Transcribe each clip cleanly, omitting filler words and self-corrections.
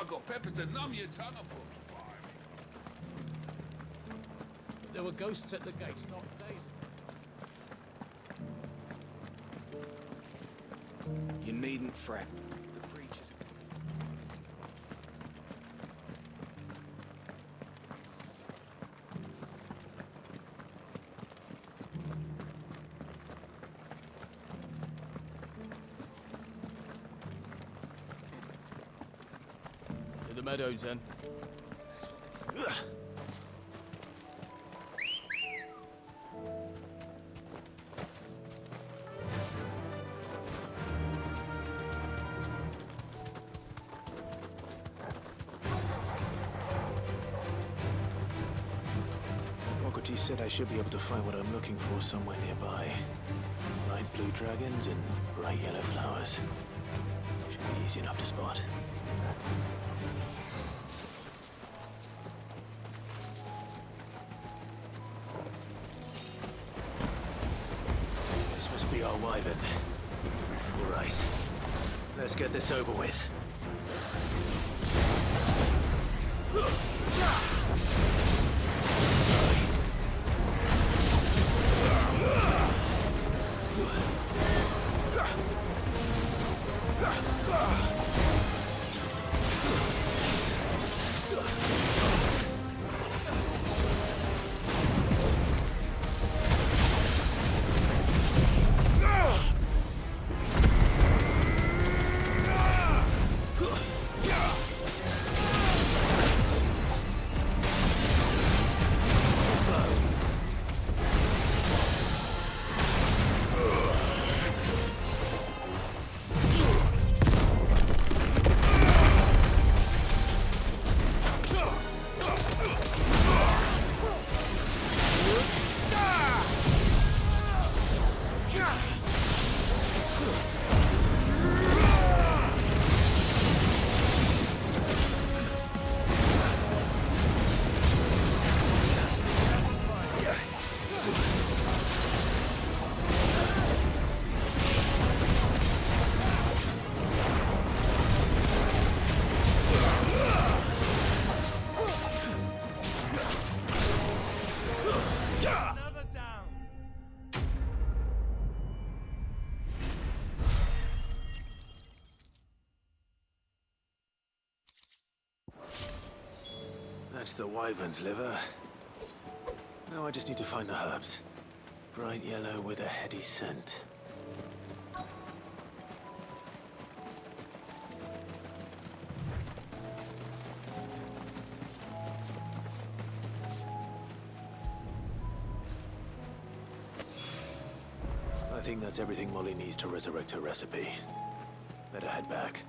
I got peppers to numb your tongue. I put fire. There were ghosts at the gates not days ago. You needn't fret. The creatures... To the meadows, then. He said I should be able to find what I'm looking for somewhere nearby. Light blue dragons and bright yellow flowers. Should be easy enough to spot. This must be our wyvern. All right. Let's get this over with. That's the wyvern's liver. Now I just need to find the herbs. Bright yellow with a heady scent. I think that's everything Molly needs to resurrect her recipe. Better head back.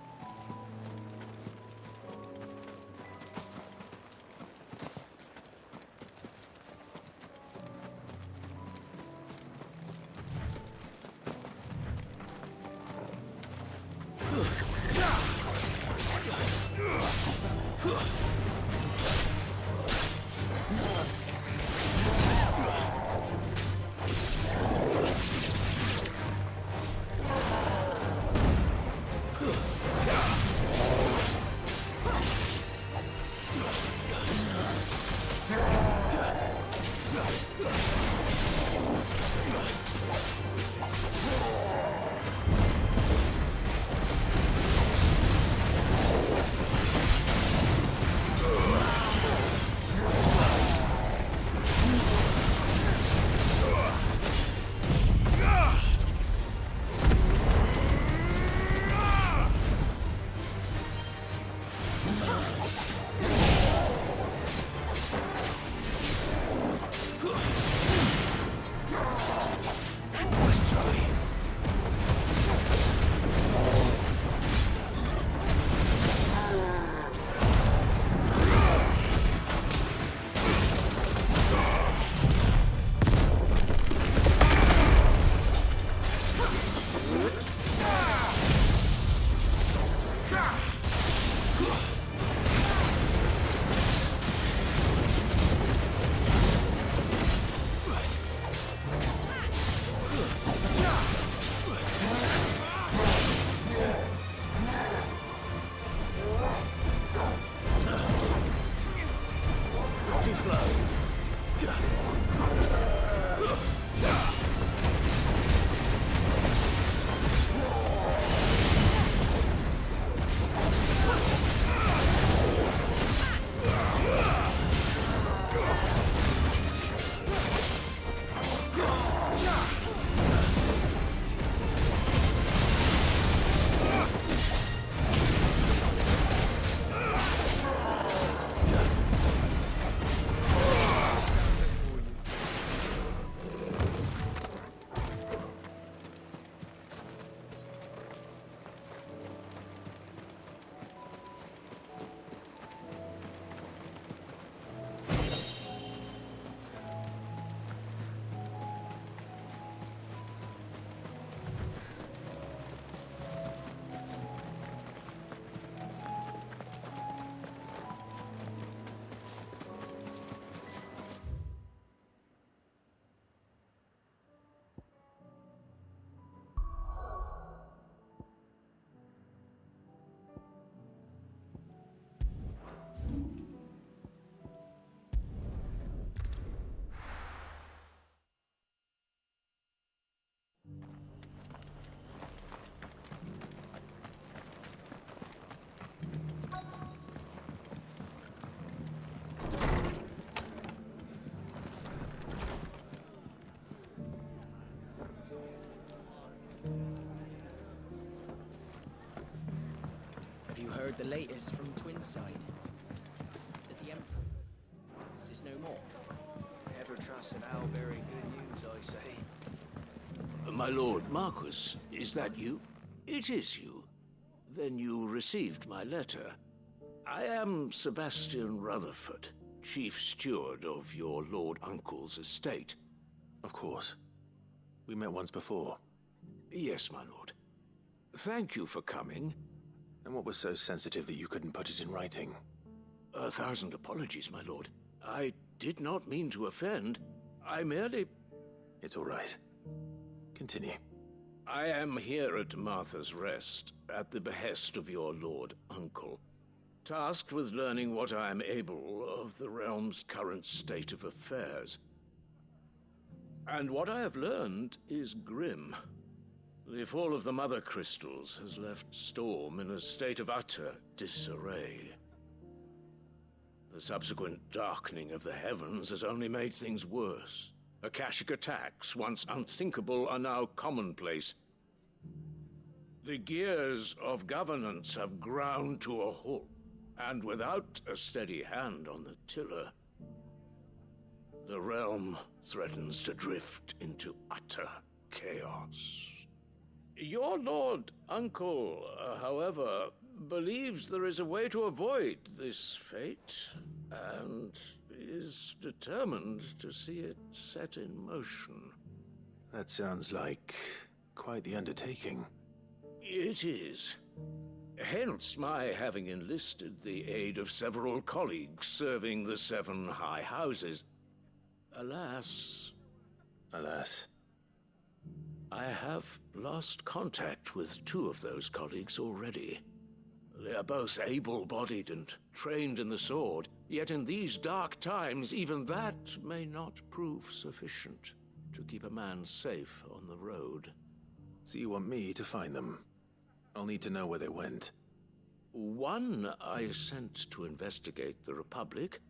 Have you heard the latest from Twinside? That the Emperor is no more? Never trust an owl bearing good news, I say. My lord Marquis, is that you? It is you. Then you received my letter. I am Sebastian Rutherford, chief steward of your lord uncle's estate. Of course. We met once before. Yes, my lord. Thank you for coming. And what was so sensitive that you couldn't put it in writing? 1,000 apologies, my lord. I did not mean to offend. I merely... It's all right. Continue. I am here at Martha's Rest, at the behest of your lord uncle, tasked with learning what I am able of the realm's current state of affairs. And what I have learned is grim. The fall of the Mother Crystals has left Storm in a state of utter disarray. The subsequent darkening of the heavens has only made things worse. Akashic attacks, once unthinkable, are now commonplace. The gears of governance have ground to a halt, and without a steady hand on the tiller, the realm threatens to drift into utter chaos. Your lord uncle, however, believes there is a way to avoid this fate, and is determined to see it set in motion. That sounds like quite the undertaking. It is. Hence my having enlisted the aid of several colleagues serving the 7 high houses. Alas, I have lost contact with 2 of those colleagues already. They are both able-bodied and trained in the sword, yet in these dark times, even that may not prove sufficient to keep a man safe on the road. So you want me to find them? I'll need to know where they went. One I sent to investigate the Republic,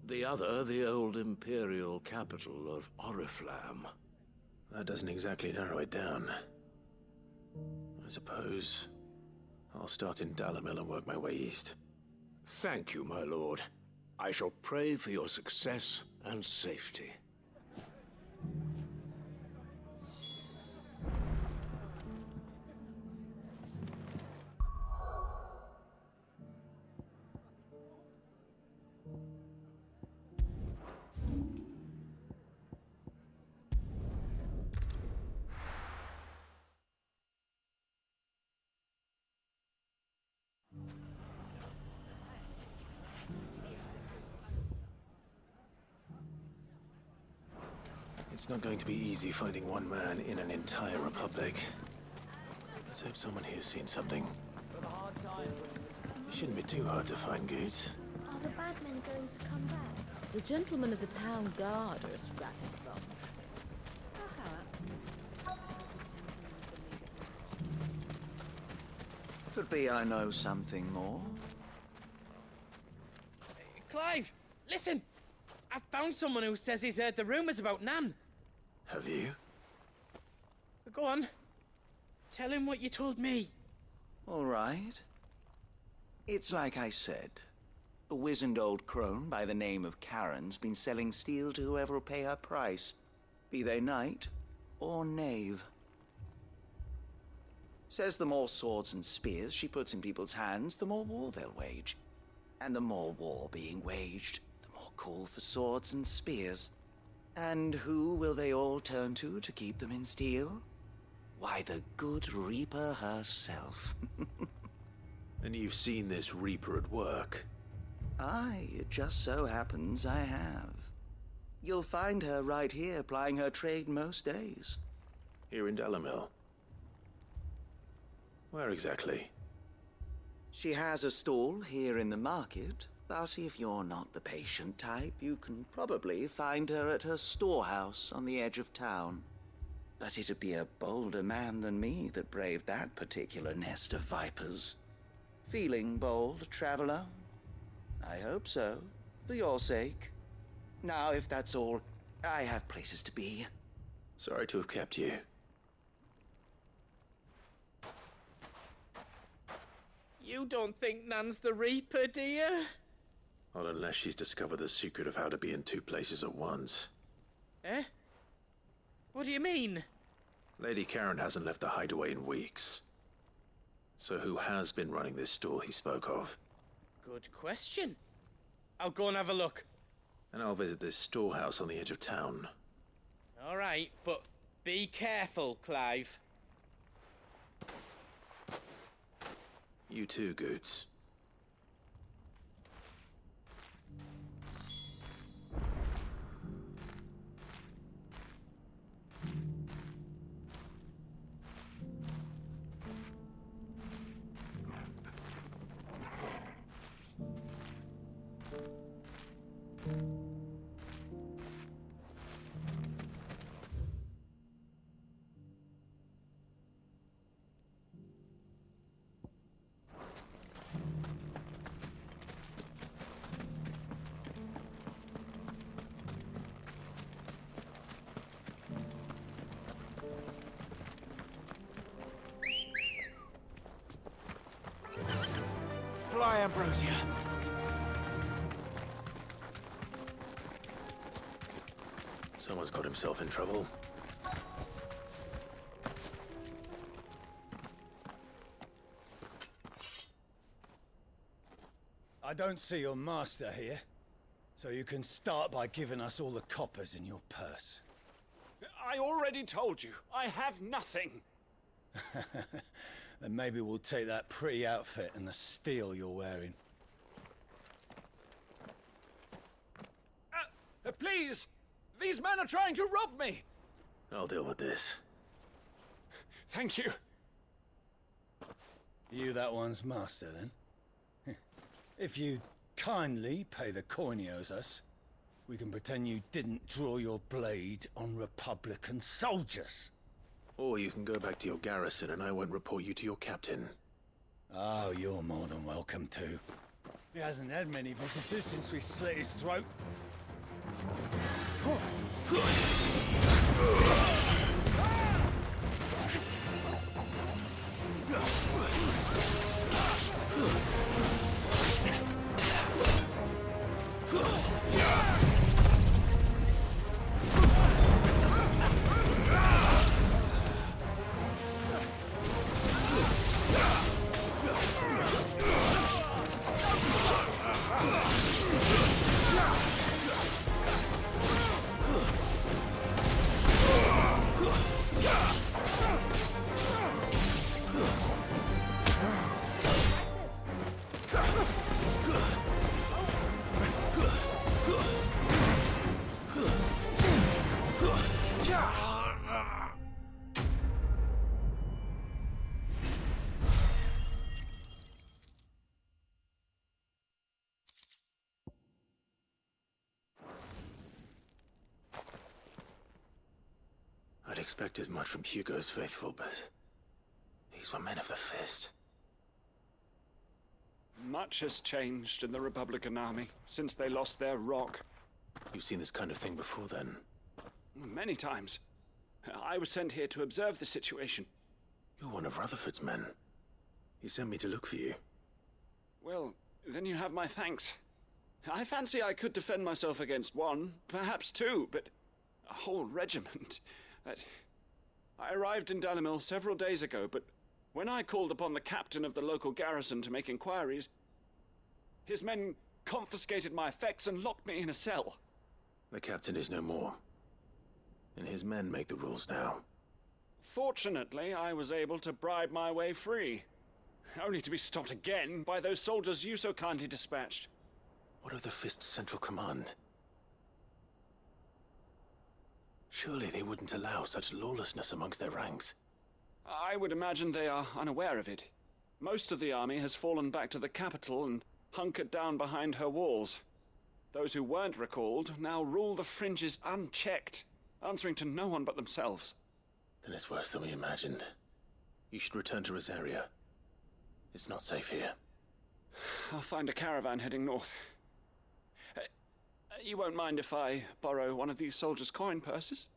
the other the old Imperial capital of Oriflamme. That doesn't exactly narrow it down. I suppose I'll start in Dalamil and work my way east. Thank you, my lord. I shall pray for your success and safety. It's not going to be easy finding one man in an entire republic. Let's hope someone here's seen something. It shouldn't be too hard to find goods. Are the bad men going to come back? The gentlemen of the town guard are a strapping bunch. Perhaps. Could be I know something more. Clive, listen! I found someone who says he's heard the rumors about Nan. Have you? Go on. Tell him what you told me. All right. It's like I said. A wizened old crone by the name of Karen's been selling steel to whoever will pay her price, be they knight or knave. Says the more swords and spears she puts in people's hands, the more war they'll wage. And the more war being waged, the more call for swords and spears. And who will they all turn to keep them in steel? Why, the good Reaper herself. And you've seen this Reaper at work? Aye, it just so happens I have. You'll find her right here plying her trade most days. Here in Dalamil? Where exactly? She has a stall here in the market, but if you're not the patient type, you can probably find her at her storehouse on the edge of town. But it'd be a bolder man than me that braved that particular nest of vipers. Feeling bold, traveler? I hope so, for your sake. Now, if that's all, I have places to be. Sorry to have kept you. You You don't think Nan's the Reaper, do you? Not unless she's discovered the secret of how to be in two places at once. Eh? What do you mean? Lady Karen hasn't left the hideaway in weeks. So who has been running this stall he spoke of? Good question. I'll go and have a look. And I'll visit this storehouse on the edge of town. All right, but be careful, Clive. You too, Goots. Fly, Ambrosia. Someone's got himself in trouble. I don't see your master here, so you can start by giving us all the coppers in your purse. I already told you, I have nothing. Then maybe we'll take that pretty outfit and the steel you're wearing. Please! These men are trying to rob me! I'll deal with this. Thank you. You that one's master, then? If you'd kindly pay the coin he owes us, we can pretend you didn't draw your blade on Republican soldiers. Or you can go back to your garrison and I won't report you to your captain. Oh, you're more than welcome to. He hasn't had many visitors since we slit his throat. I'd expect as much from Hugo's faithful, but these were men of the fist. Much has changed in the Republican army since they lost their rock. You've seen this kind of thing before, then? Many times. I was sent here to observe the situation. You're one of Rutherford's men. He sent me to look for you. Well, then you have my thanks. I fancy I could defend myself against one, perhaps two, but a whole regiment. I arrived in Dalimil several days ago, but when I called upon the captain of the local garrison to make inquiries, his men confiscated my effects and locked me in a cell. The captain is no more, and his men make the rules now. Fortunately, I was able to bribe my way free, only to be stopped again by those soldiers you so kindly dispatched. What of the Fist's Central Command? Surely they wouldn't allow such lawlessness amongst their ranks. I would imagine they are unaware of it. Most of the army has fallen back to the capital and hunkered down behind her walls. Those who weren't recalled now rule the fringes unchecked, answering to no one but themselves. Then it's worse than we imagined. You should return to Rosaria. It's not safe here. I'll find a caravan heading north. You won't mind if I borrow one of these soldiers' coin purses?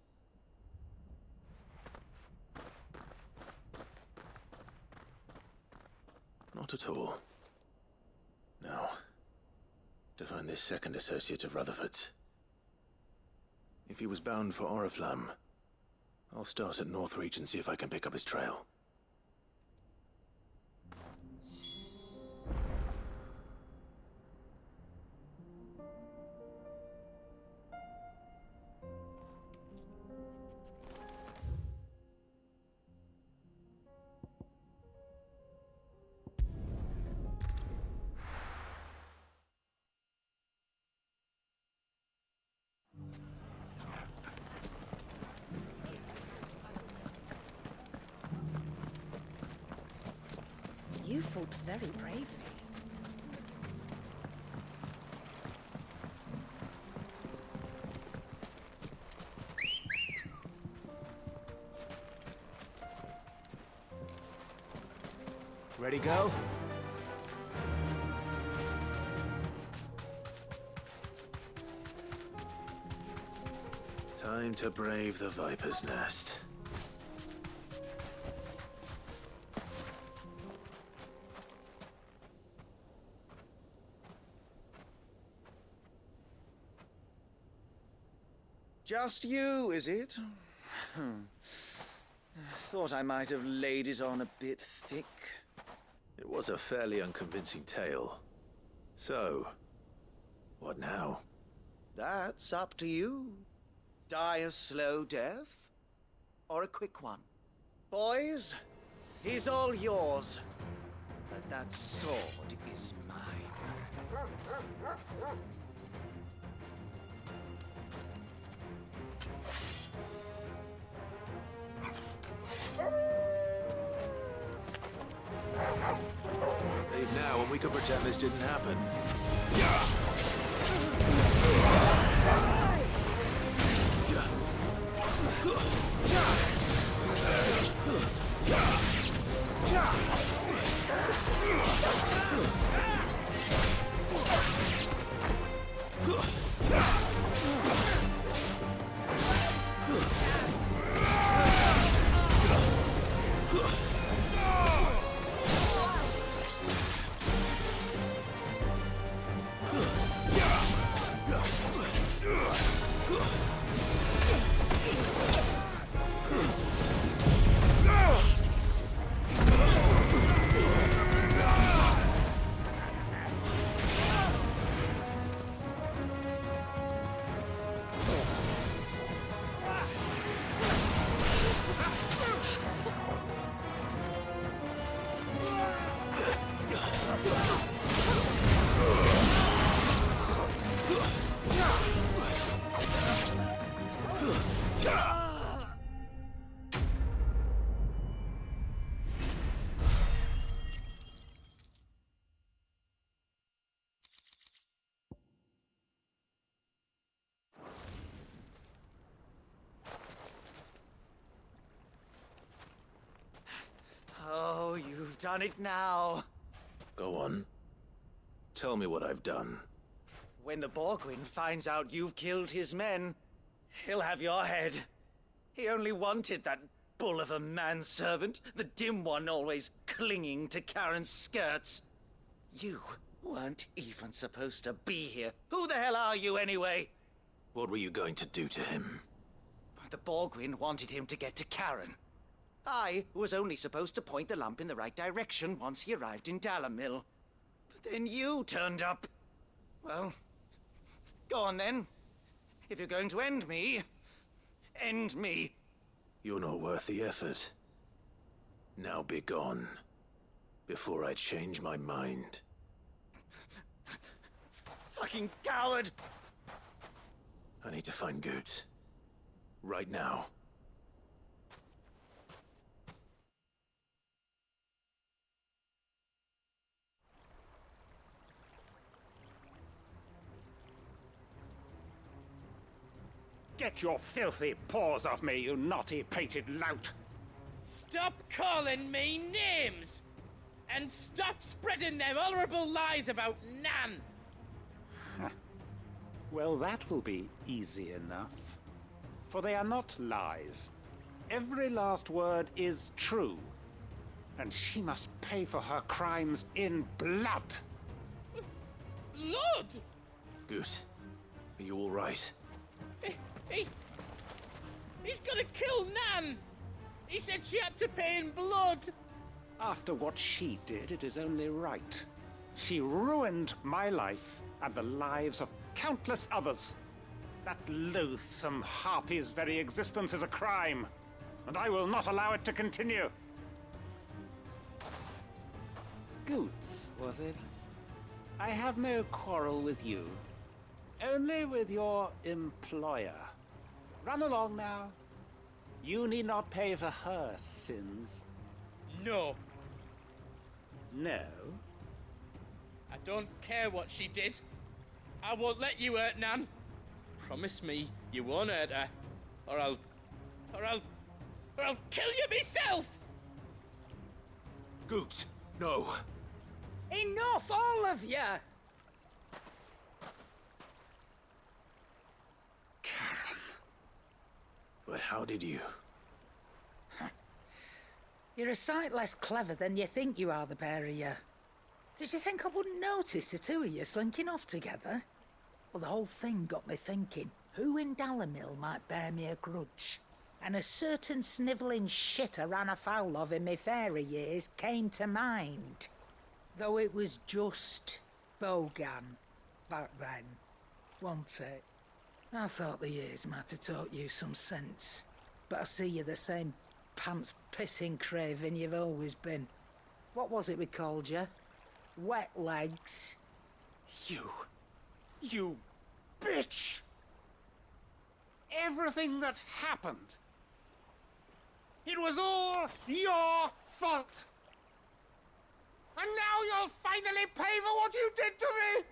Not at all. to find this second associate of Rutherford's. If he was bound for Oriflamme, I'll start at Northreach and see if I can pick up his trail. You fought very bravely. Ready, go? Time to brave the Viper's Nest. Just you, is it? Thought I might have laid it on a bit thick. It was a fairly unconvincing tale. So, what now? That's up to you. Die a slow death, or a quick one. Boys, he's all yours. But that sword is mine. Leave now and we can pretend this didn't happen. Oh, you've done it now. Go on. Tell me what I've done. When the Borgwyn finds out you've killed his men, he'll have your head. He only wanted that bull of a manservant, the dim one always clinging to Karen's skirts. You weren't even supposed to be here. Who the hell are you anyway? What were you going to do to him? The Borgwyn wanted him to get to Karen. I was only supposed to point the lamp in the right direction once he arrived in Dalamil. But then you turned up. Well, go on then. If you're going to end me, end me. You're not worth the effort. Now be gone, before I change my mind. Fucking coward! I need to find Goods. Right now. Get your filthy paws off me, you naughty-pated lout! Stop calling me names! And stop spreading them horrible lies about Nan! Well, that will be easy enough. For they are not lies. Every last word is true. And she must pay for her crimes in blood. Blood? Goose, are you all right? He's gonna kill Nan! He said she had to pay in blood! After what she did, it is only right. She ruined my life and the lives of countless others. That loathsome harpy's very existence is a crime, and I will not allow it to continue. Goots, was it? I have no quarrel with you. Only with your employer. Run along now. You need not pay for her sins. No. No? I don't care what she did. I won't let you hurt Nan. Promise me you won't hurt her, or I'll kill you myself! Goose, no. Enough, all of you! Karen. But how did you? You're a sight less clever than you think you are, the pair of you. Did you think I wouldn't notice the two of you slinking off together? Well, the whole thing got me thinking, who in Dalamil might bear me a grudge? And a certain snivelling shit I ran afoul of in my fairy years came to mind. Though it was just Bogan back then, wasn't it? I thought the years might have taught you some sense, but I see you're the same pants-pissing craven you've always been. What was it we called you? Wet legs? You bitch! Everything that happened, it was all your fault! And now you'll finally pay for what you did to me!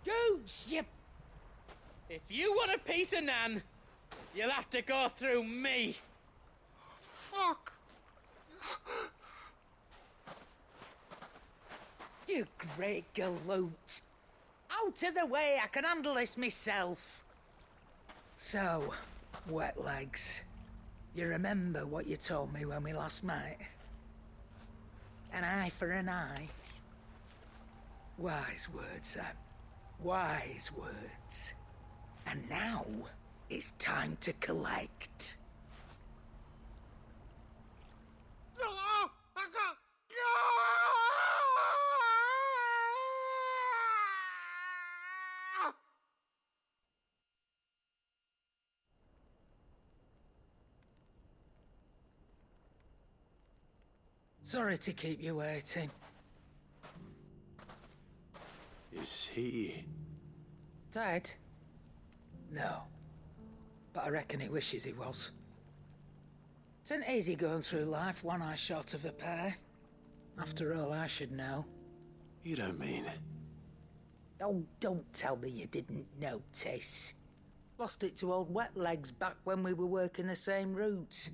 Goose, you... If you want a piece of Nan, you'll have to go through me. Fuck! You great galoot. Out of the way, I can handle this myself. So, wet legs, you remember what you told me when we last met? An eye for an eye. Wise words, Sam. Wise words. And now, it's time to collect. Sorry to keep you waiting. Is he... Dead? No. But I reckon he wishes he was. It ain't easy going through life one eye short of a pair. After all, I should know. You don't mean... Oh, don't tell me you didn't notice. Lost it to old Wet Legs back when we were working the same routes.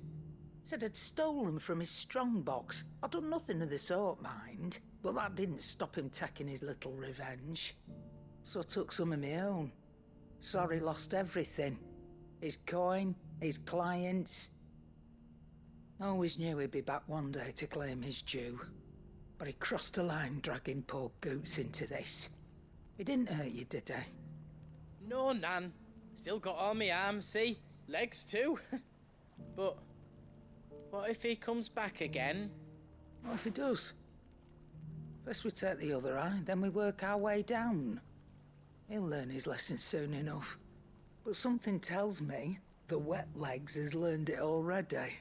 Said I'd stolen from his strongbox. I'd done nothing of the sort, mind. But that didn't stop him taking his little revenge. So I took some of my own. Sorry, lost everything. His coin, his clients. Always knew he'd be back one day to claim his due. But he crossed a line dragging poor Goots into this. He didn't hurt you, did he? No, Nan. Still got all my arms, see? Legs too. But what if he comes back again? What if he does? First we take the other eye, then we work our way down. He'll learn his lesson soon enough. But something tells me the Wet Legs has learned it already.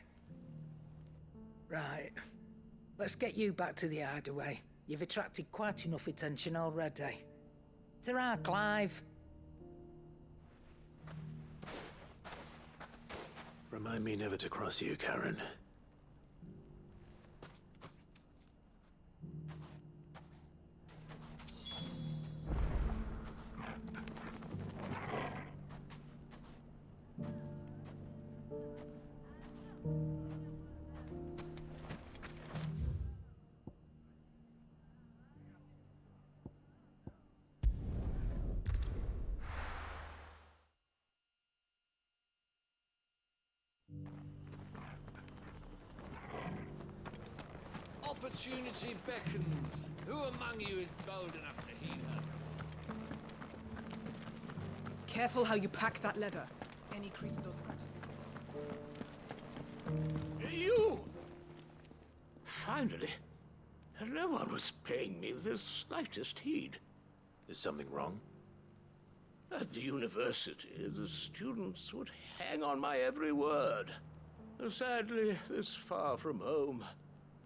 Right. Let's get you back to the hideaway. You've attracted quite enough attention already. Ta-ra, Clive. Remind me never to cross you, Karen. Opportunity beckons. Who among you is bold enough to heed her? Careful how you pack that leather. Any creases or scratches. You! Finally. No one was paying me the slightest heed. Is something wrong? At the university, the students would hang on my every word. Sadly, this far from home,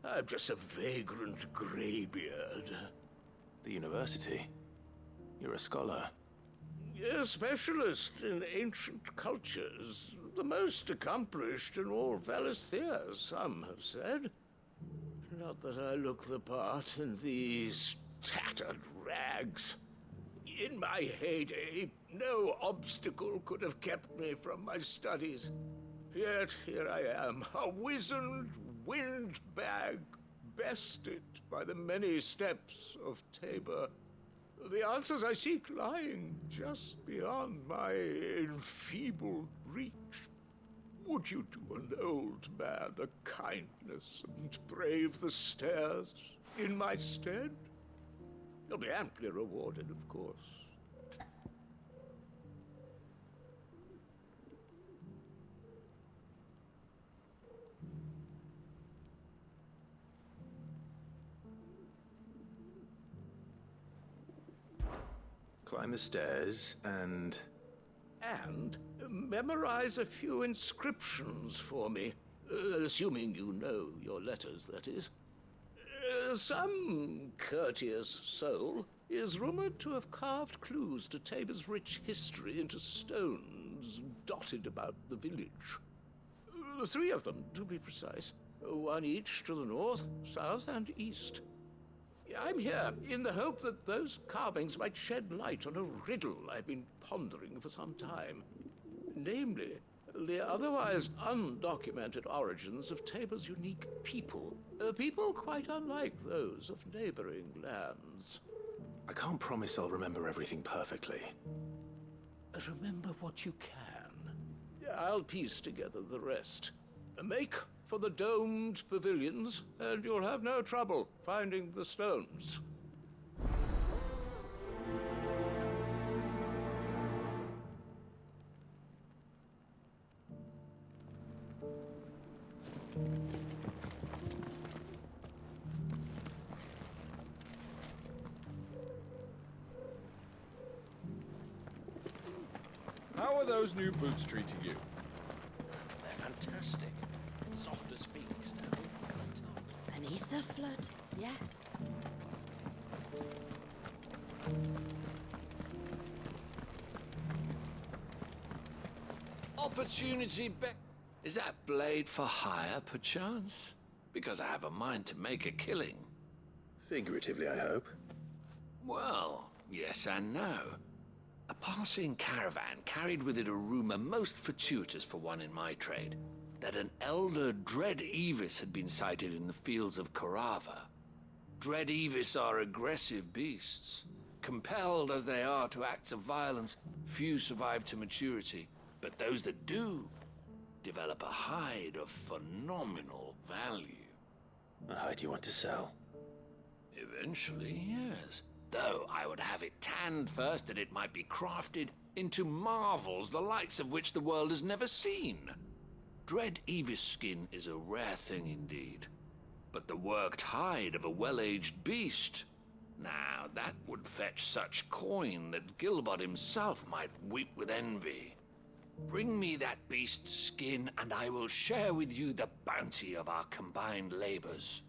I'm just a vagrant greybeard. The university? You're a scholar. A specialist in ancient cultures. The most accomplished in all Valisthea, some have said. Not that I look the part in these tattered rags. In my heyday, no obstacle could have kept me from my studies. Yet here I am, a wizened windbag, bested by the many steps of Tabor. The answers I seek lying just beyond my enfeebled reach. Would you do an old man a kindness and brave the stairs in my stead? You'll be amply rewarded, of course. Climb the stairs and... And memorize a few inscriptions for me. Assuming you know your letters, that is. Some courteous soul is rumored to have carved clues to Tabor's rich history into stones dotted about the village. 3 of them, to be precise. 1 each to the north, south, and east. I'm here in the hope that those carvings might shed light on a riddle I've been pondering for some time. Namely, the otherwise undocumented origins of Tabor's unique people. People quite unlike those of neighboring lands. I can't promise I'll remember everything perfectly. Remember what you can. I'll piece together the rest. Make for the domed pavilions, and you'll have no trouble finding the stones. How are those new boots treating you? They're fantastic. Soft as phoenix down. Beneath the flood, yes. Opportunity beck... Is that blade for hire, perchance? Because I have a mind to make a killing. Figuratively, I hope. Well, yes and no. A passing caravan carried with it a rumor most fortuitous for one in my trade, that an elder Dread Evis had been sighted in the fields of Corava. Dread Evis are aggressive beasts. Compelled as they are to acts of violence, few survive to maturity, but those that do develop a hide of phenomenal value. A hide you want to sell? Eventually, yes. Though I would have it tanned first that it might be crafted into marvels the likes of which the world has never seen. Dread Evis skin is a rare thing indeed. But the worked hide of a well-aged beast, now that would fetch such coin that Gilbert himself might weep with envy. Bring me that beast's skin, and I will share with you the bounty of our combined labors.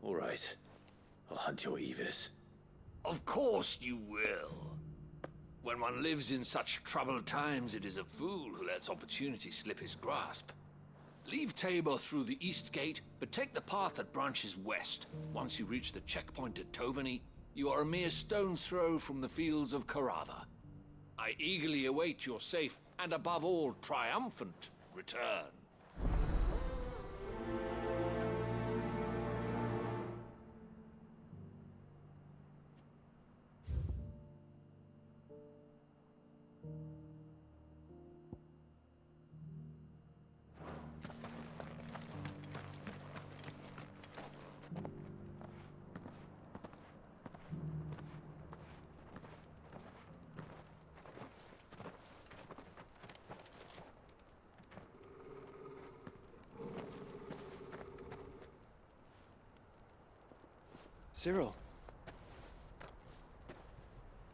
All right. I'll hunt your Evis. Of course you will. When one lives in such troubled times, it is a fool who lets opportunity slip his grasp. Leave Tabor through the east gate, but take the path that branches west. Once you reach the checkpoint at Tovany, you are a mere stone's throw from the fields of Corava. I eagerly await your safe and above all, triumphant return. Cyril.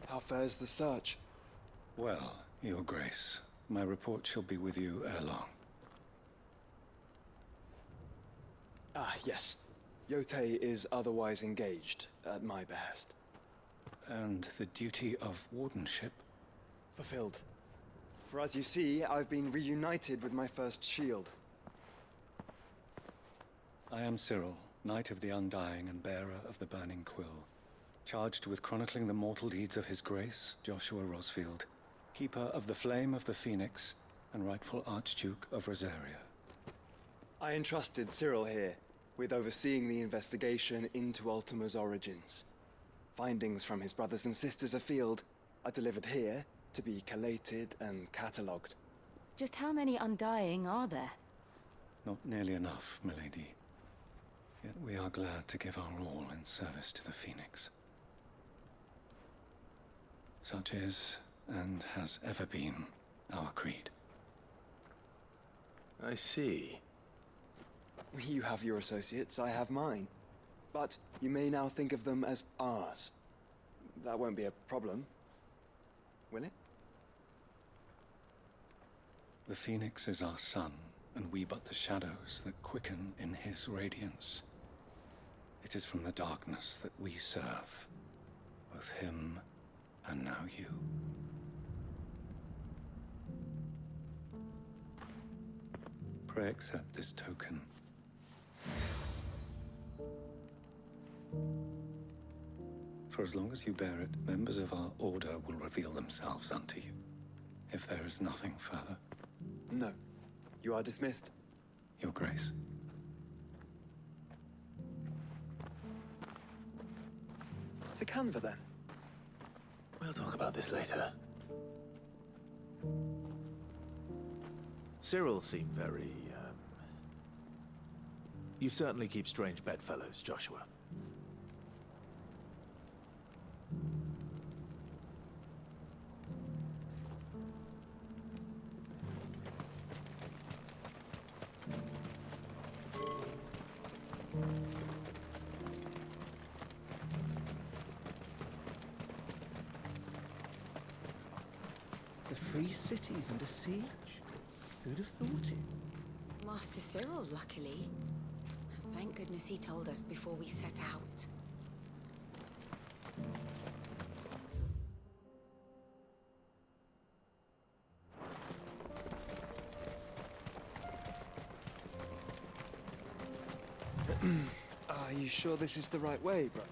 How fares the search? Well, Your Grace, my report shall be with you ere long. Ah, yes. Yotei is otherwise engaged, at my behest. And the duty of wardenship? Fulfilled. For as you see, I've been reunited with my first shield. I am Cyril, Knight of the Undying and bearer of the Burning Quill, charged with chronicling the mortal deeds of His Grace, Joshua Rosfield, keeper of the Flame of the Phoenix and rightful Archduke of Rosaria. I entrusted Cyril here with overseeing the investigation into Ultima's origins. Findings from his brothers and sisters afield are delivered here to be collated and catalogued. Just how many Undying are there? Not nearly enough, milady. Yet we are glad to give our all in service to the Phoenix. Such is, and has ever been, our creed. I see. You have your associates, I have mine. But you may now think of them as ours. That won't be a problem, will it? The Phoenix is our sun, and we but the shadows that quicken in his radiance. It is from the darkness that we serve, both him and now you. Pray accept this token. For as long as you bear it, members of our order will reveal themselves unto you. If there is nothing further. No. You are dismissed. Your Grace. To Canva, then. We'll talk about this later. Cyril seemed very, You certainly keep strange bedfellows, Joshua. The free city's under siege? Who'd have thought it? Master Cyril, luckily. And thank goodness he told us before we set out. Are you sure this is the right way, brother?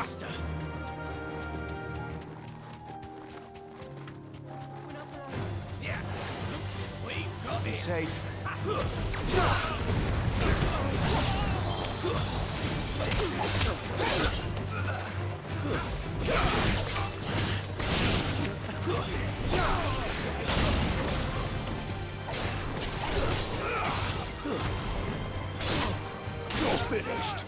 faster. Yeah. We got Be it. safe. You're finished.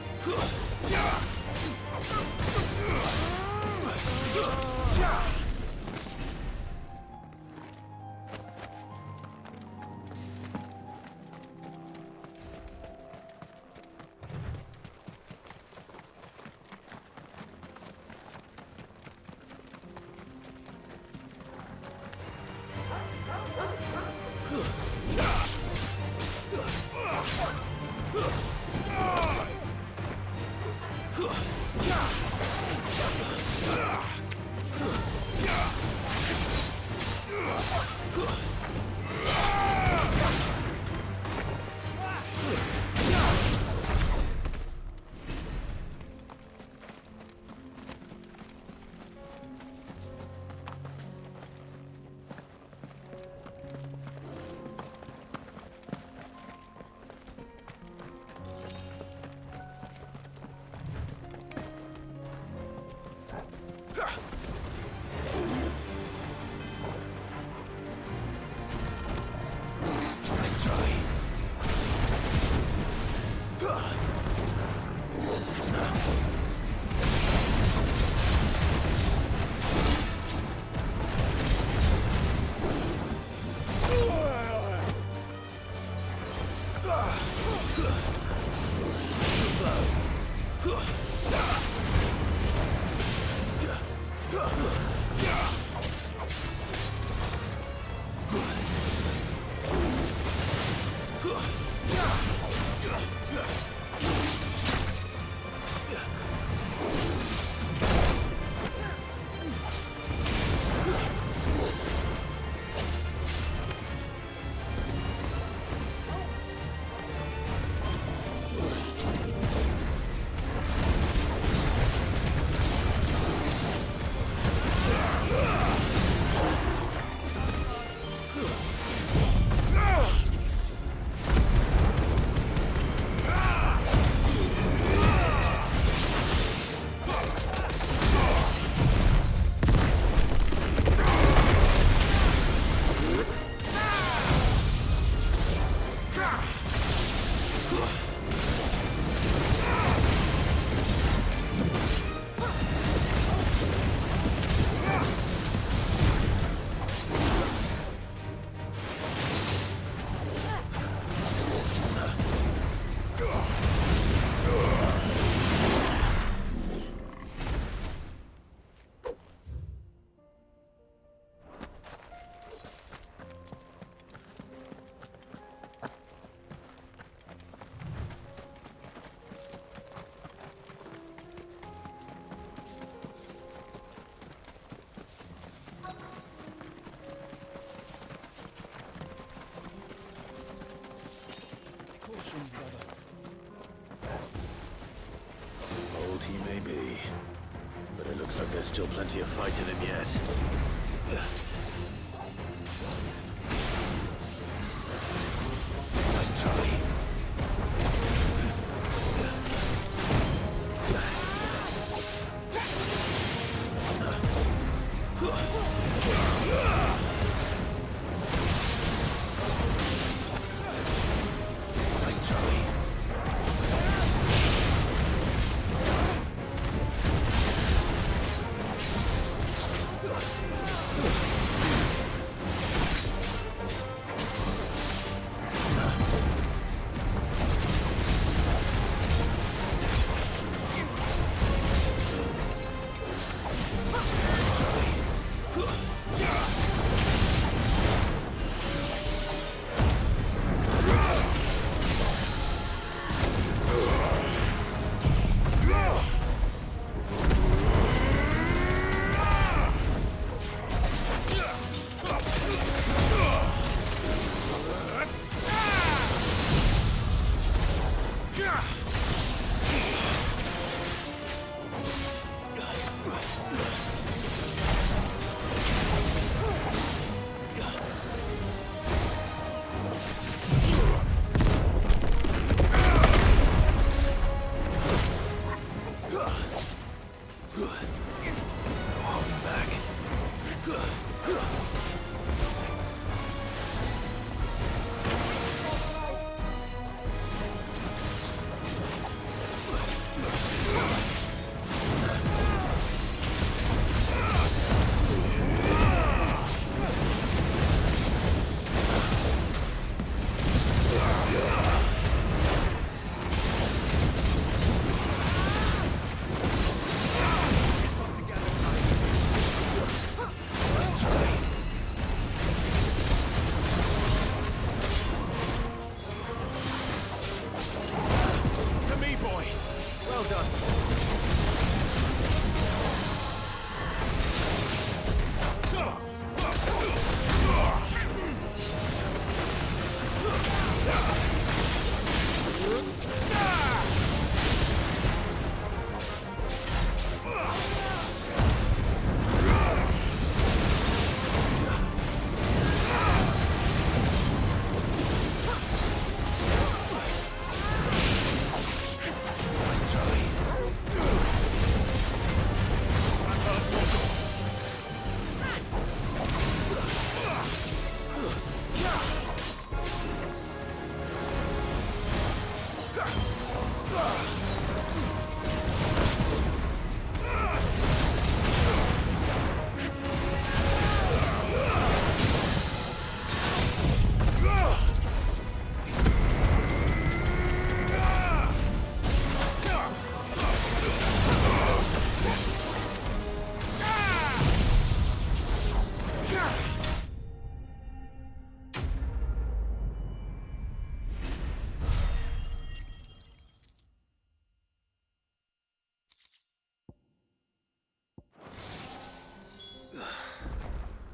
Old he may be, but it looks like there's still plenty of fight in him yet. Nice try. Nice try.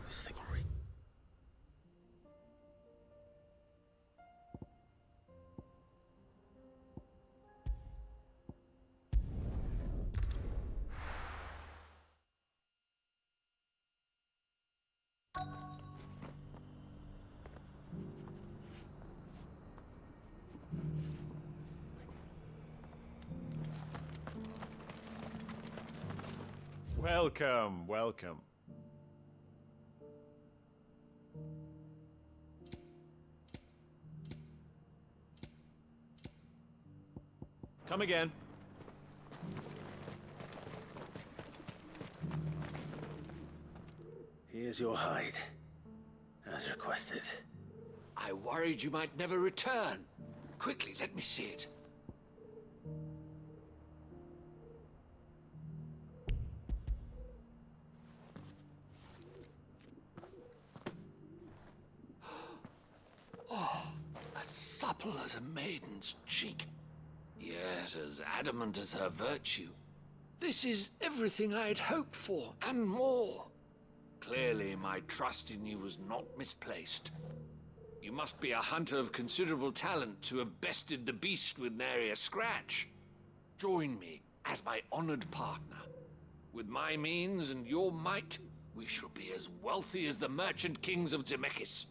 This thing already. Welcome, welcome. Come again. Here's your hide, as requested. I worried you might never return. Quickly, let me see it. Oh, as supple as a maiden's cheek, yet as adamant as her virtue. This is everything I had hoped for, and more. Clearly, my trust in you was not misplaced. You must be a hunter of considerable talent to have bested the beast with nary a scratch. Join me as my honored partner. With my means and your might, we shall be as wealthy as the merchant kings of Zemeckis.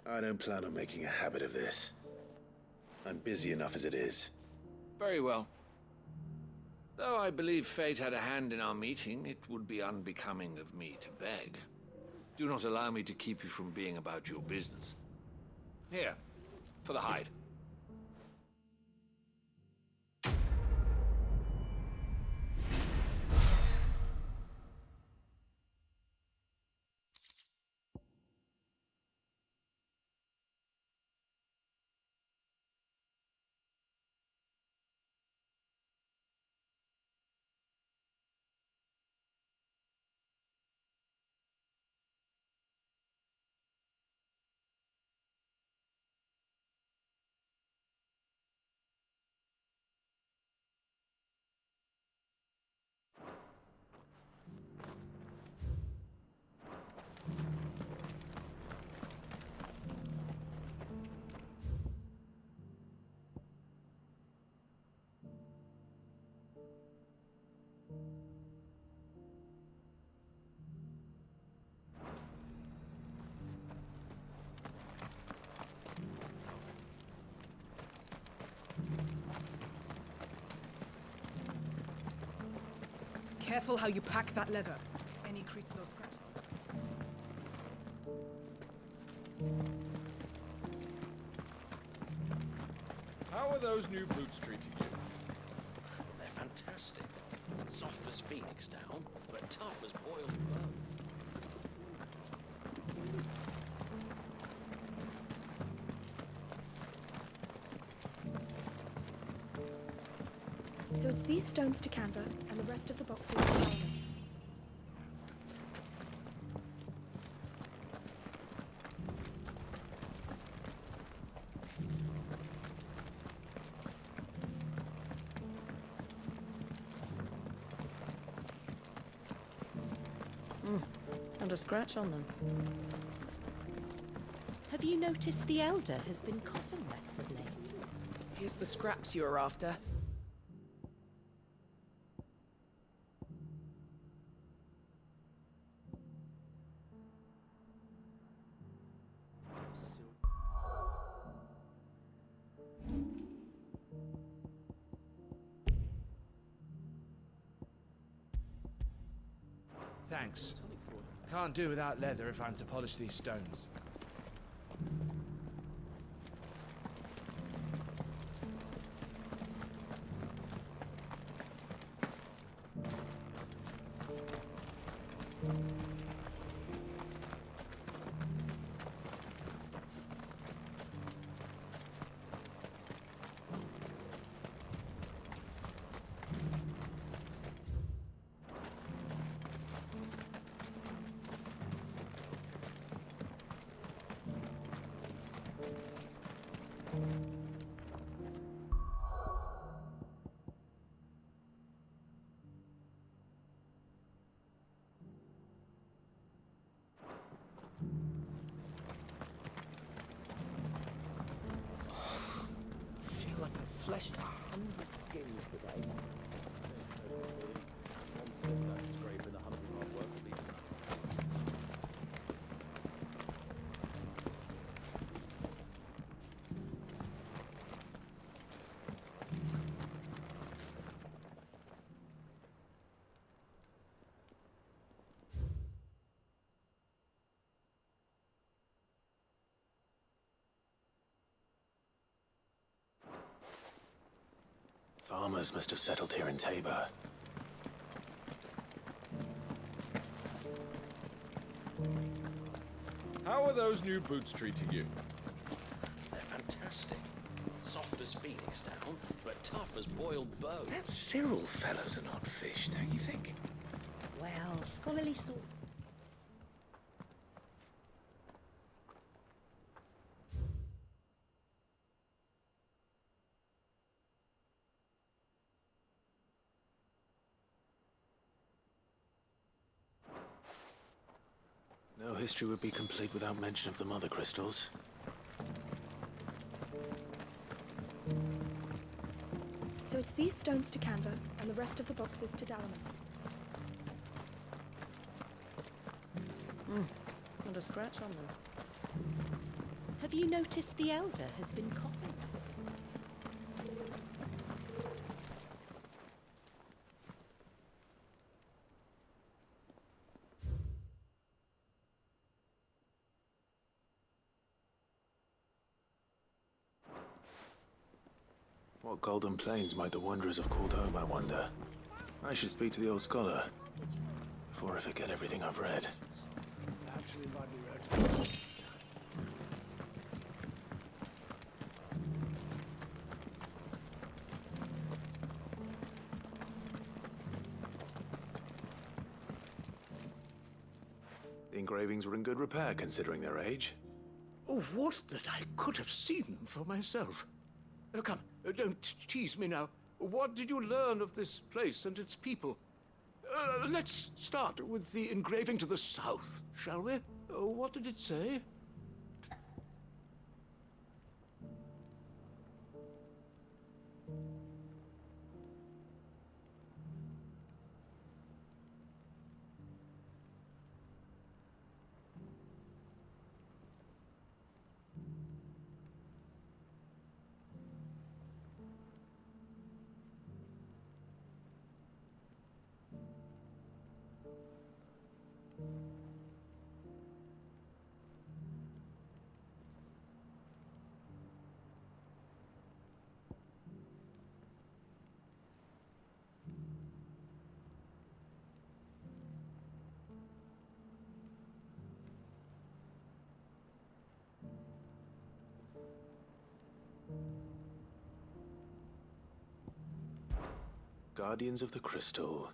I don't plan on making a habit of this. I'm busy enough as it is. Very well. Though I believe fate had a hand in our meeting, it would be unbecoming of me to beg. Do not allow me to keep you from being about your business. Here, for the hide. Careful how you pack that leather. Any creases or scratches. How are those new boots treating you? They're fantastic. Soft as phoenix down, but tough as boiled bone. So it's these stones to canva, and the rest of the boxes to diamond. And a scratch on them. Have you noticed the Elder has been coughing less of late? Here's the scraps you were after. Thanks. Can't do without leather if I'm to polish these stones. Feel like I've fleshed 100 skins today. Farmers must have settled here in Tabor. How are those new boots treating you? They're fantastic. Soft as phoenix down, but tough as boiled bones. That Cyril fellow's an odd fish, don't you think? Well, scholarly sort. No history would be complete without mention of the mother crystals. So it's these stones to Canva, and the rest of the boxes to Dalaman. And a scratch on them. Have you noticed the Elder has been coughing less? What golden plains might the wanderers have called home, I wonder? I should speak to the old scholar before I forget everything I've read. The engravings were in good repair considering their age. Oh, what that I could have seen for myself. Oh, come, don't tease me now. What did you learn of this place and its people? Let's start with the engraving to the south, shall we? What did it say? Guardians of the Crystal,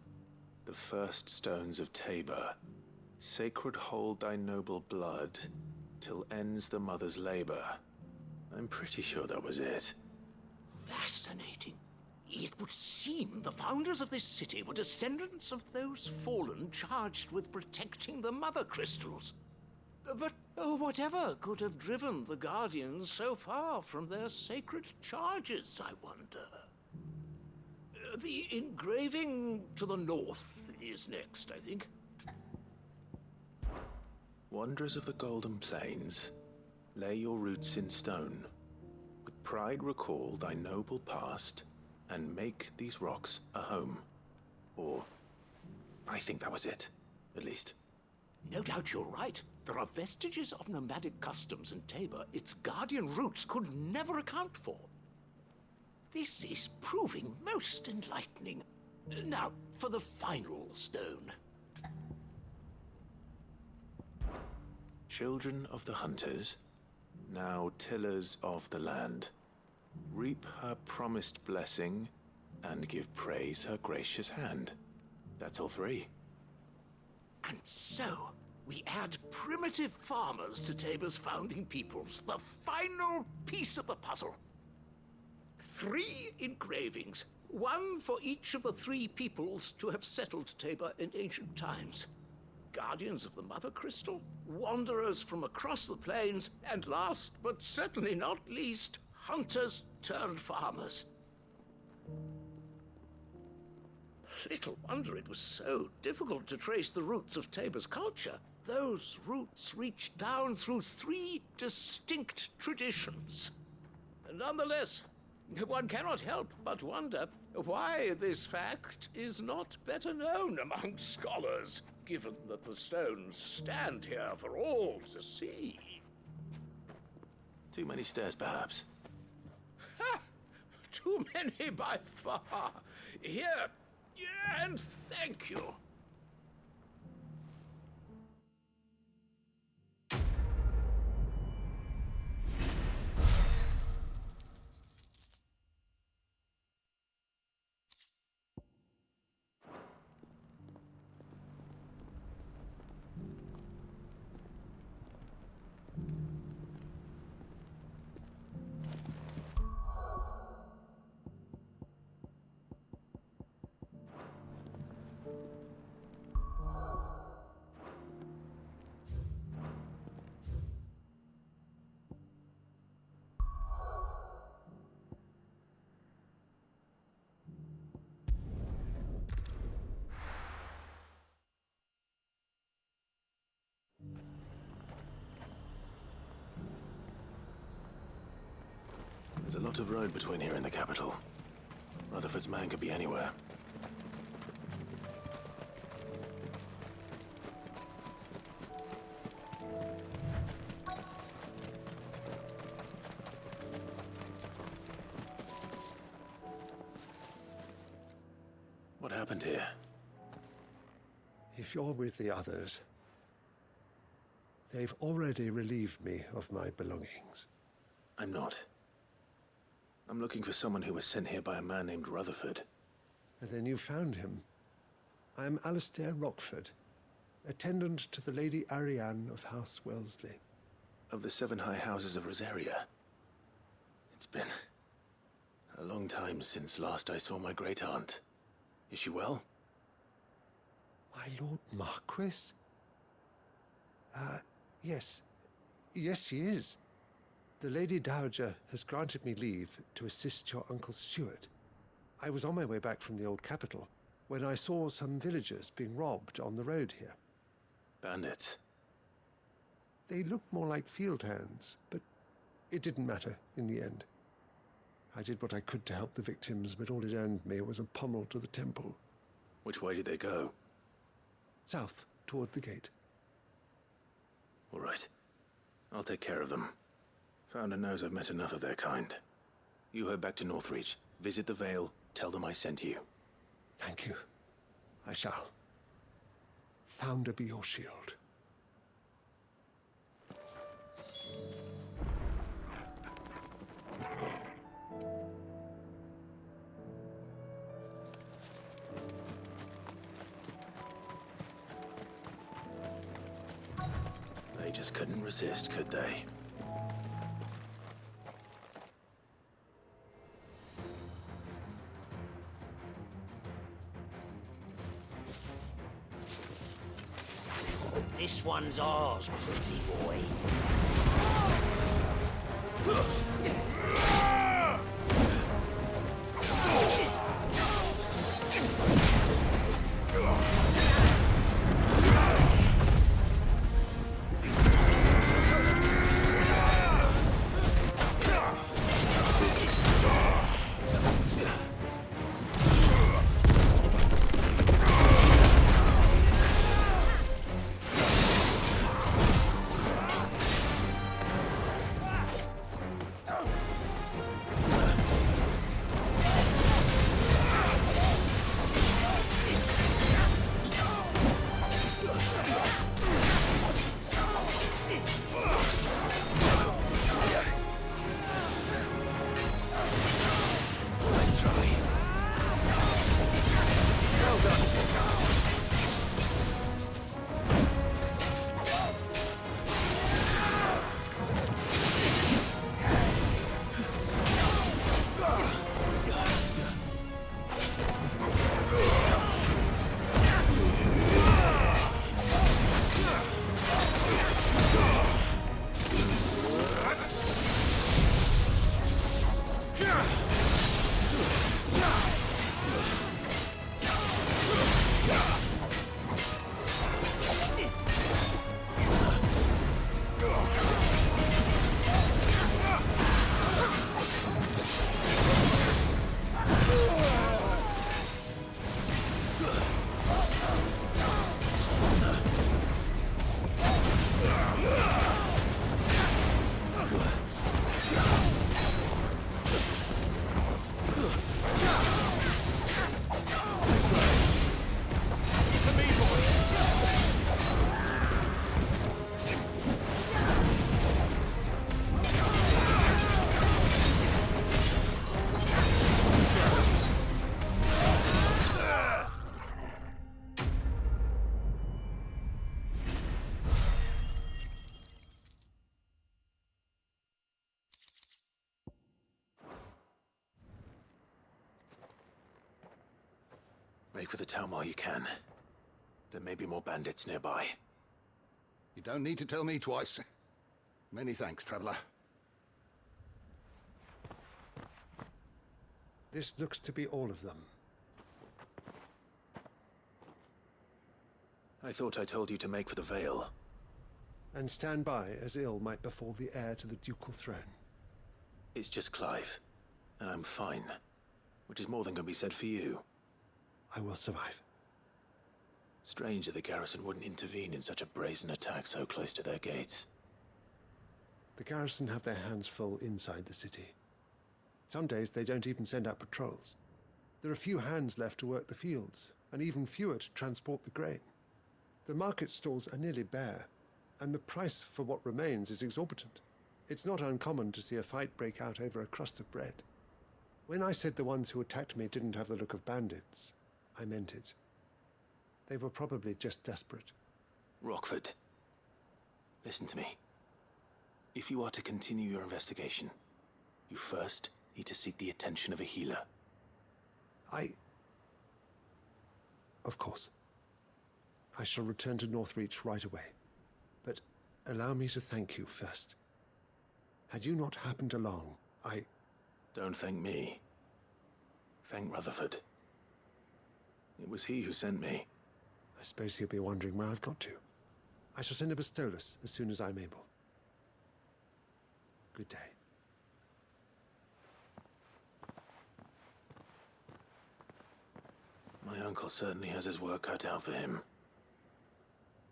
the first stones of Tabor, sacred hold thy noble blood, till ends the mother's labor. I'm pretty sure that was it. Fascinating. It would seem the founders of this city were descendants of those fallen charged with protecting the Mother Crystals. But whatever could have driven the Guardians so far from their sacred charges, I wonder? The engraving to the north is next, I think. Wanderers of the Golden Plains, lay your roots in stone. With pride recall thy noble past, and make these rocks a home. Or, I think that was it, at least. No doubt you're right. There are vestiges of nomadic customs in Tabor its guardian roots could never account for. This is proving most enlightening. Now, for the final stone. Children of the hunters, now tillers of the land, reap her promised blessing and give praise her gracious hand. That's all three. And so, we add primitive farmers to Tabor's founding peoples, the final piece of the puzzle. 3 engravings, one for each of the 3 peoples to have settled Tabor in ancient times. Guardians of the Mother Crystal, wanderers from across the plains, and last but certainly not least, hunters turned farmers. Little wonder it was so difficult to trace the roots of Tabor's culture. Those roots reach down through 3 distinct traditions. Nonetheless, one cannot help but wonder why this fact is not better known among scholars, given that the stones stand here for all to see. Too many stairs, perhaps. Ha! Too many by far. Here, and thank you. There's a lot of road between here and the capital. Rutherford's man could be anywhere. What happened here? If you're with the others, they've already relieved me of my belongings. I'm not. I'm looking for someone who was sent here by a man named Rutherford. And then you found him. I am Alistair Rockford, attendant to the Lady Ariane of House Wellesley. Of the 7 high houses of Rosaria. It's been a long time since last I saw my great-aunt. Is she well? My Lord Marquis? Yes. Yes, she is. The Lady Dowager has granted me leave to assist your Uncle Stuart. I was on my way back from the old capital when I saw some villagers being robbed on the road here. Bandits? They looked more like field hands, but it didn't matter in the end. I did what I could to help the victims, but all it earned me was a pommel to the temple. Which way did they go? South, toward the gate. All right. I'll take care of them. Founder knows I've met enough of their kind. You head back to Northreach, visit the Vale, tell them I sent you. Thank you. I shall. Founder be your shield. They just couldn't resist, could they? This one's ours, pretty boy. Make for the town while you can. There may be more bandits nearby. You don't need to tell me twice. Many thanks, traveler. This looks to be all of them. I thought I told you to make for the Vale. And stand by as ill might befall the heir to the ducal throne. It's just Clive, and I'm fine. Which is more than can be said for you. I will survive. Strange that the garrison wouldn't intervene in such a brazen attack so close to their gates. The garrison have their hands full inside the city. Some days they don't even send out patrols. There are few hands left to work the fields, and even fewer to transport the grain. The market stalls are nearly bare, and the price for what remains is exorbitant. It's not uncommon to see a fight break out over a crust of bread. When I said the ones who attacked me didn't have the look of bandits, I meant it. They were probably just desperate. Rockford, listen to me. If you are to continue your investigation, you first need to seek the attention of a healer. Of course. I shall return to Northreach right away. But allow me to thank you first. Had you not happened along, Don't thank me. Thank Rutherford. It was he who sent me. I suppose he'll be wondering where I've got to. I shall send a Bastolus as soon as I'm able. Good day. My uncle certainly has his work cut out for him.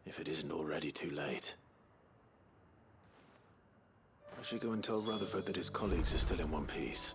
If it isn't already too late. I should go and tell Rutherford that his colleagues are still in one piece.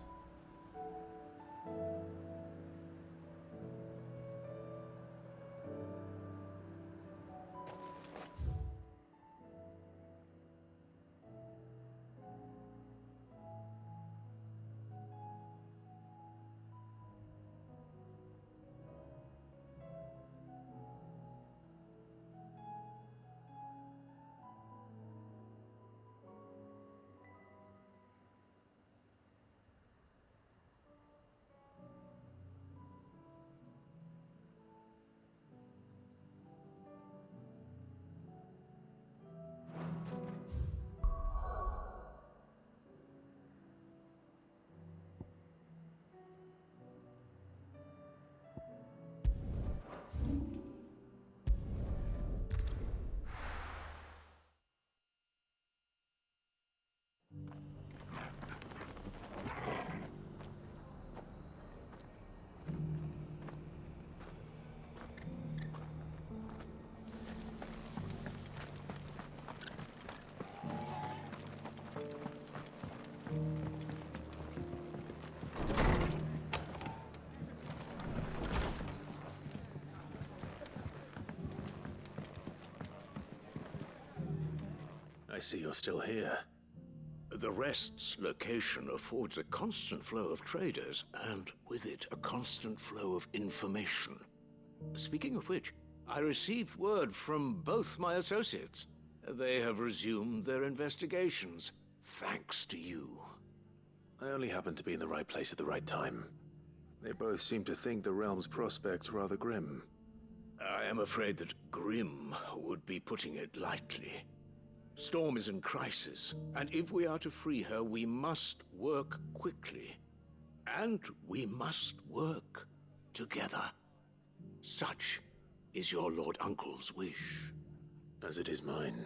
I see you're still here. The Rest's location affords a constant flow of traders, and with it, a constant flow of information. Speaking of which, I received word from both my associates. They have resumed their investigations, thanks to you. I only happened to be in the right place at the right time. They both seem to think the realm's prospects rather grim. I am afraid that grim would be putting it lightly. Storm is in crisis, and if we are to free her, we must work quickly. And we must work together. Such is your Lord Uncle's wish. As it is mine.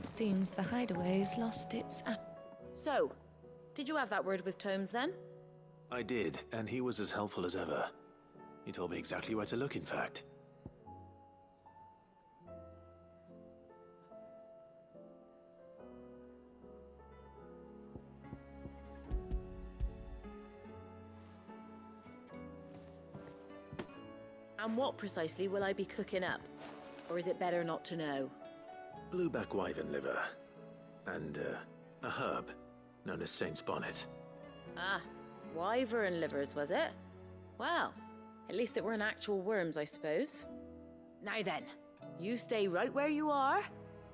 Seems the hideaway's lost its So, did you have that word with Tomes then? I did, and he was as helpful as ever. He told me exactly where to look, in fact. And what precisely will I be cooking up? Or is it better not to know? Blueback wyvern liver. And, a herb known as Saint's Bonnet. Ah, wyvern livers, was it? Well, at least it weren't actual worms, I suppose. Now then, you stay right where you are.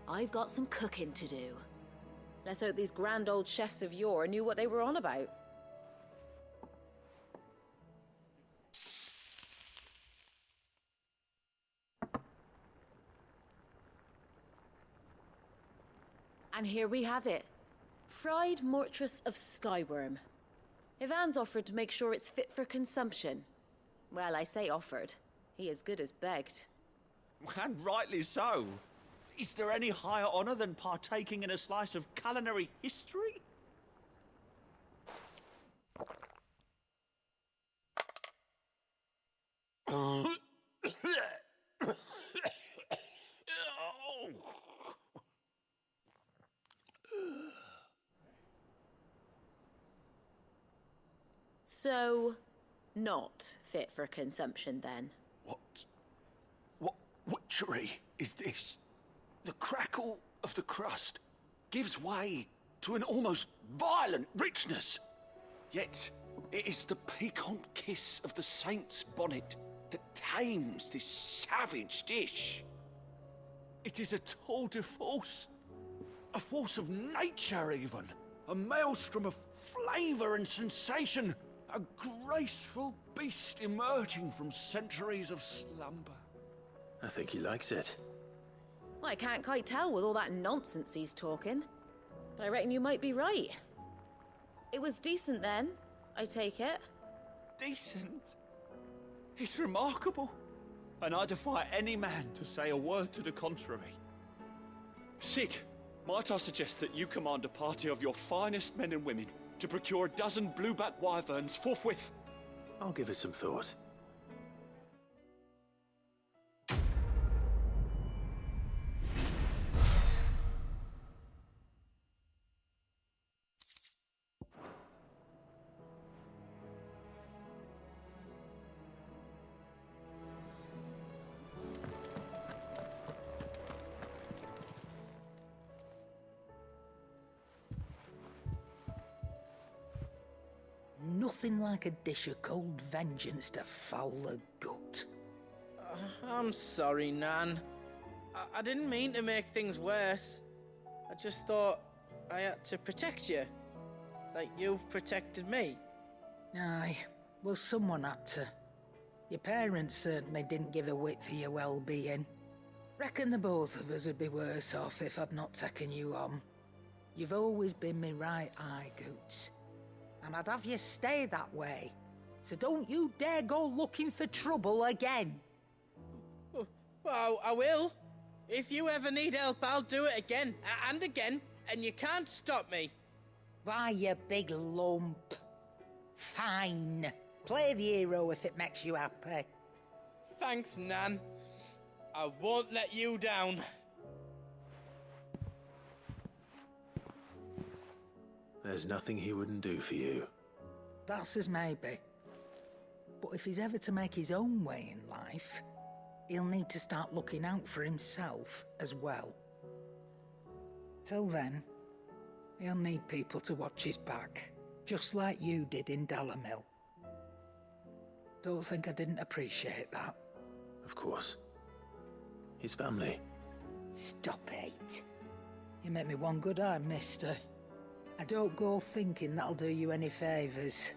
I've got some cooking to do. Let's hope these grand old chefs of yore knew what they were on about. And here we have it. Fried mortress of skyworm. Ivan's offered to make sure it's fit for consumption. Well, I say offered. He as good as begged. And rightly so. Is there any higher honor than partaking in a slice of culinary history? So, not fit for consumption then? What witchery is this? The crackle of the crust gives way to an almost violent richness. Yet, it is the piquant kiss of the saint's bonnet that tames this savage dish. It is a tour de force. A force of nature, even. A maelstrom of flavor and sensation. A graceful beast emerging from centuries of slumber. I think he likes it. Well, I can't quite tell with all that nonsense he's talking. But I reckon you might be right. It was decent then, I take it. Decent? It's remarkable. And I defy any man to say a word to the contrary. Sid, might I suggest that you command a party of your finest men and women to procure a dozen blueback wyverns forthwith? I'll give it some thought. Nothing like a dish of cold vengeance to foul the gut. I'm sorry, Nan. I didn't mean to make things worse. I just thought I had to protect you. Like you've protected me. Aye, well, someone had to. Your parents certainly didn't give a whit for your well-being. Reckon the both of us would be worse off if I'd not taken you on. You've always been me right eye, Goots. And I'd have you stay that way. So don't you dare go looking for trouble again. Well, I will. If you ever need help, I'll do it again and again, and you can't stop me. Why, you big lump. Fine. Play the hero if it makes you happy. Thanks, Nan. I won't let you down. There's nothing he wouldn't do for you. That's as maybe. But if he's ever to make his own way in life, he'll need to start looking out for himself as well. Till then, he'll need people to watch his back, just like you did in Dalamil. Don't think I didn't appreciate that. Of course. His family. Stop it. You make me one good eye, mister. I don't go thinking that'll do you any favours.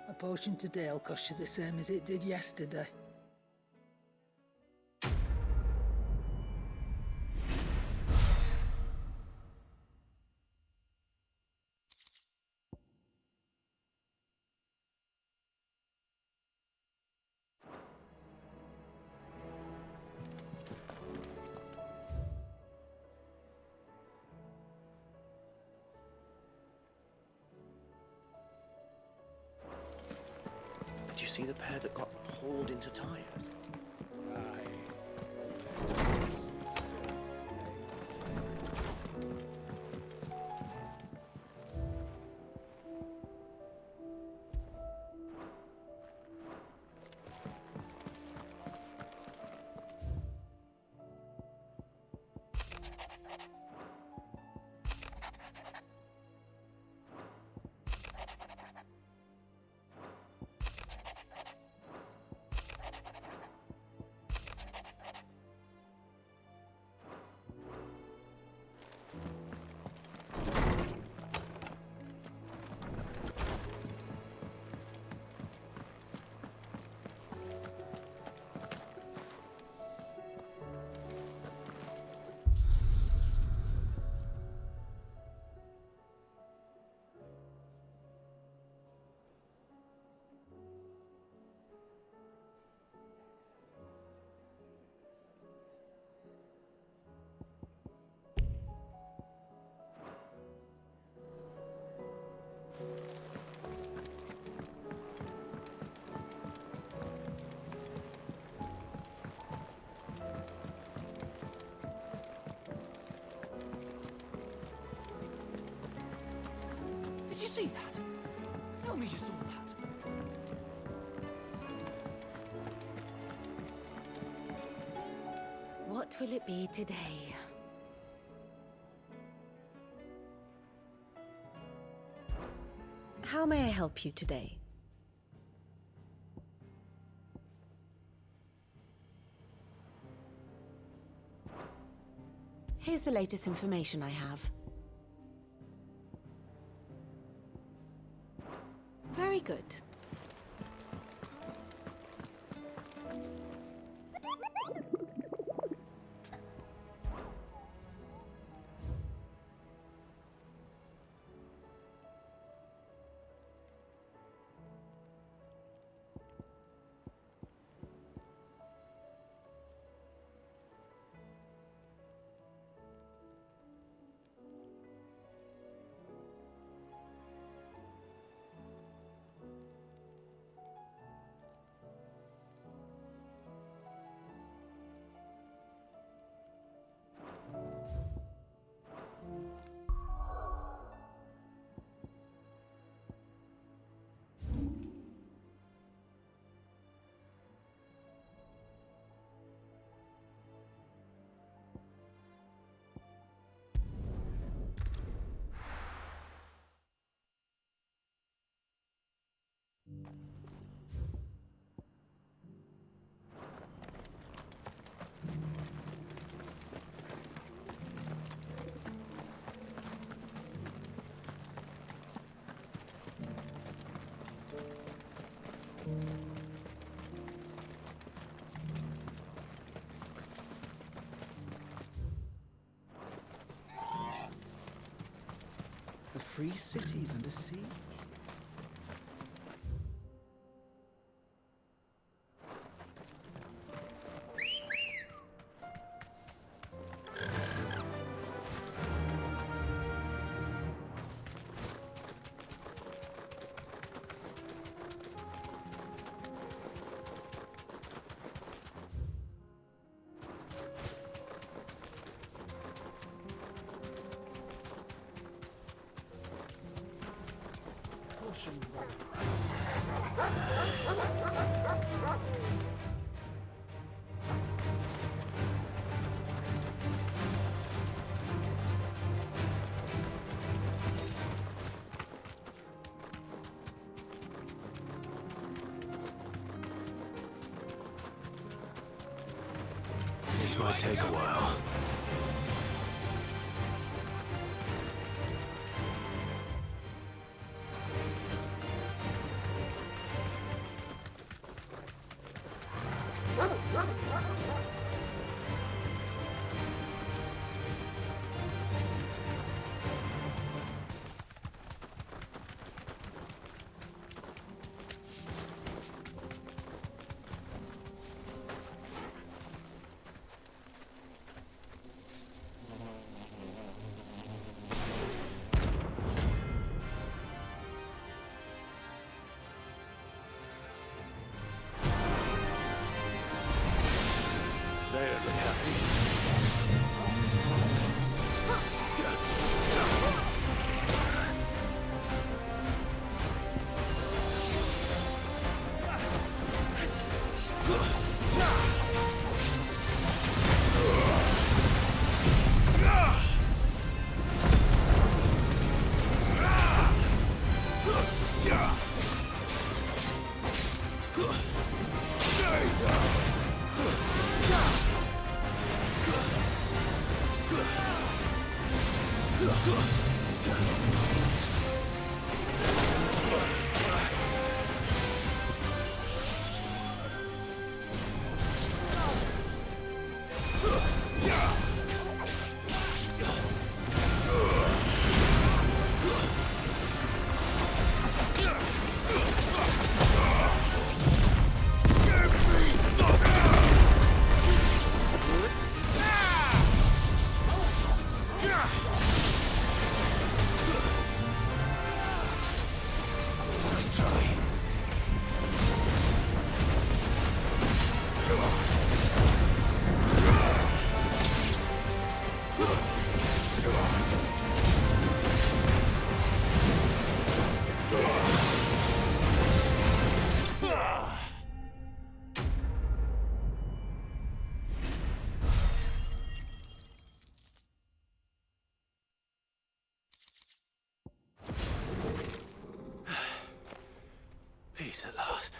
A potion today'll cost you the same as it did yesterday. Did you see the pair that got hauled into tires? Did you see that? Tell me you saw that. What will it be today? How may I help you today? Here's the latest information I have. Very good. free cities under siege. This might take a while. They don't look happy. Peace at last.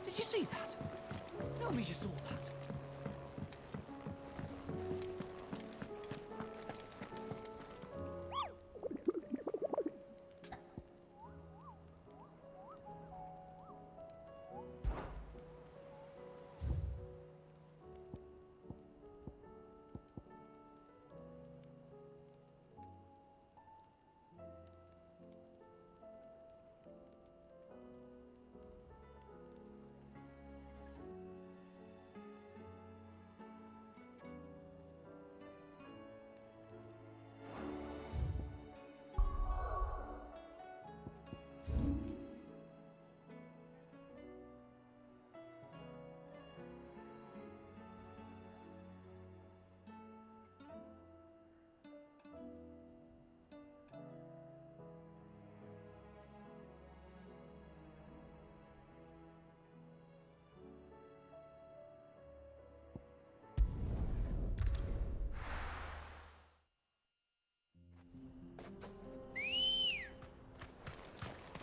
Did you see that? Tell me you saw that.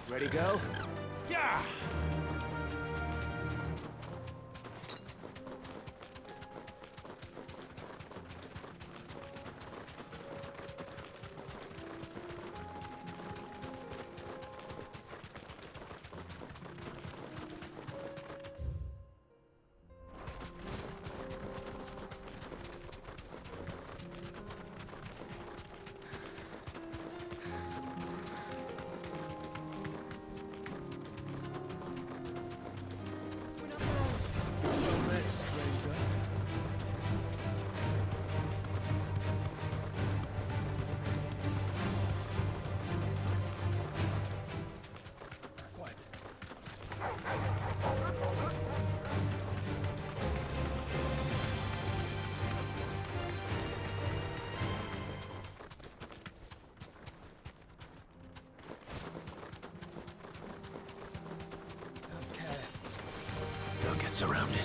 Ready, go? Yeah! Don't get surrounded.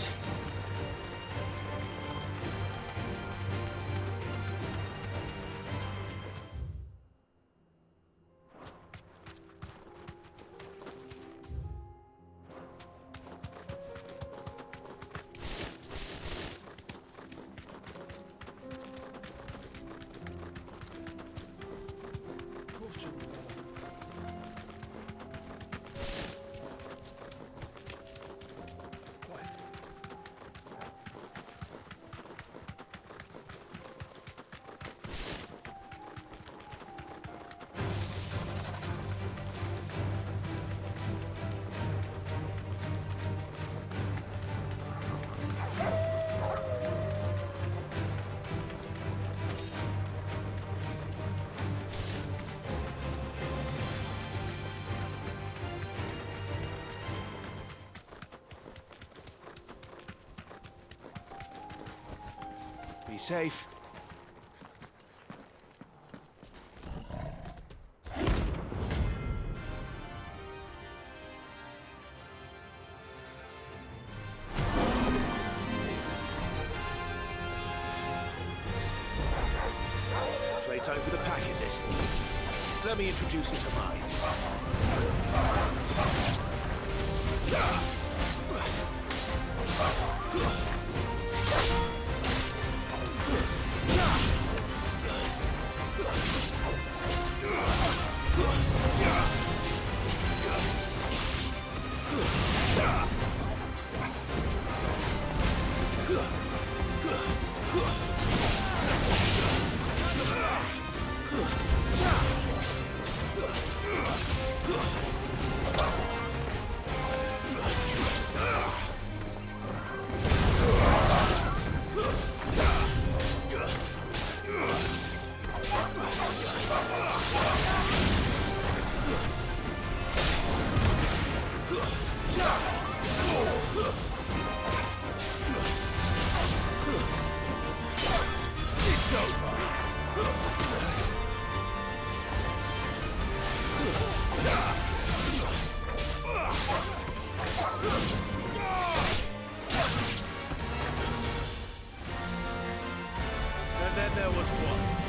Be safe. Playtime for the pack, is it? Let me introduce you to mine. And then there was one.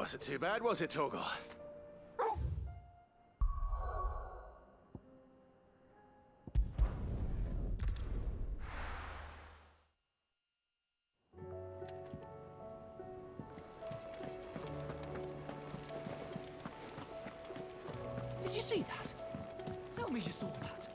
wasn't too bad, was it, Torgal? Did you see that? Tell me you saw that.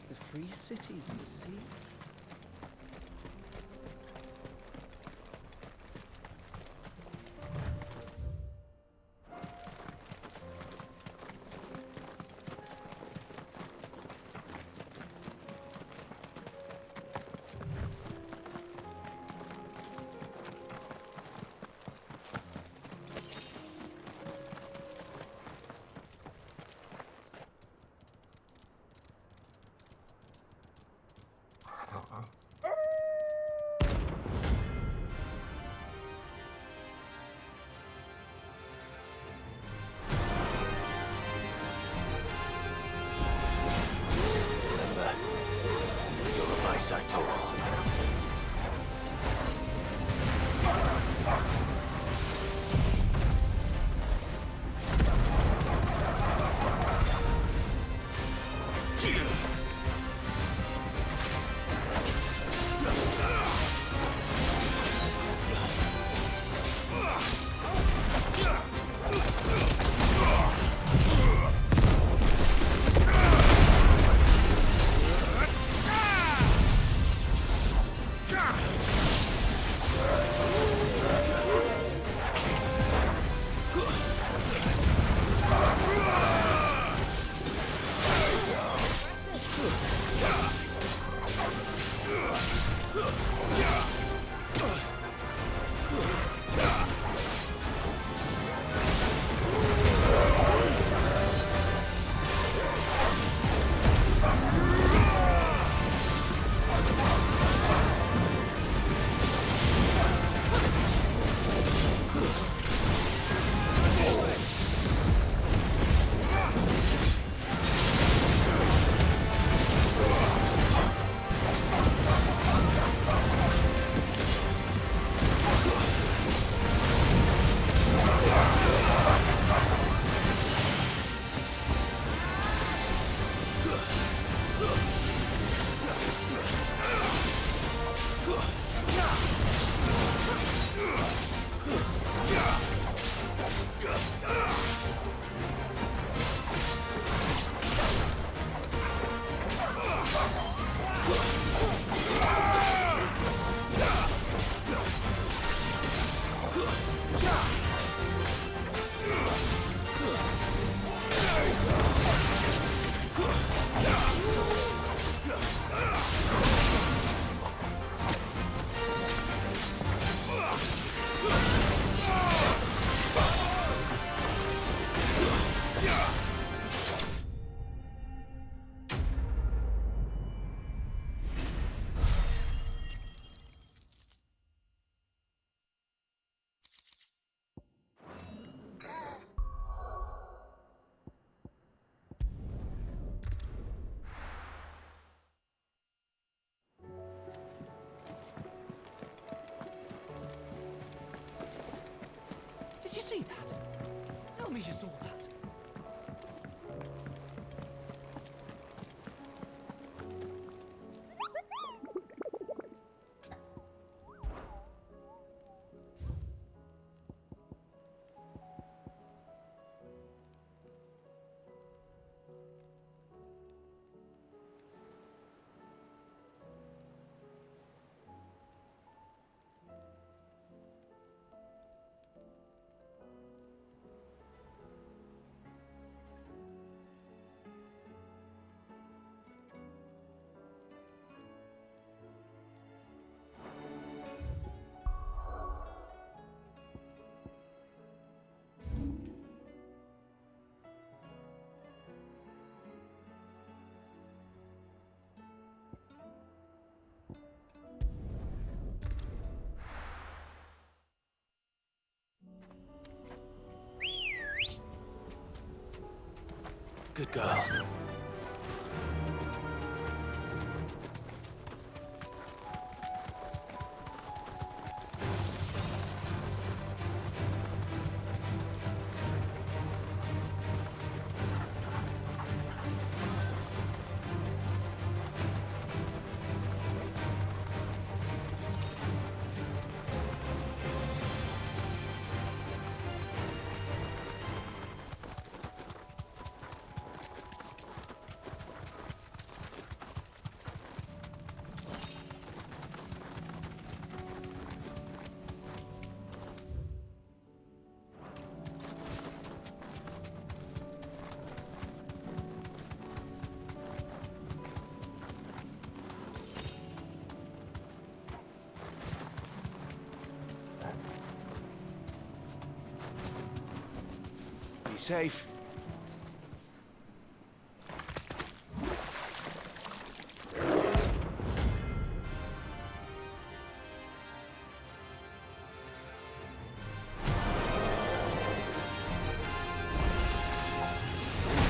The free cities under siege. Good girl. Be safe.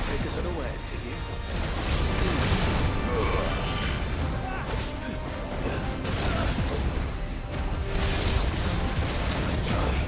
Take us unawares, did you? Nice try.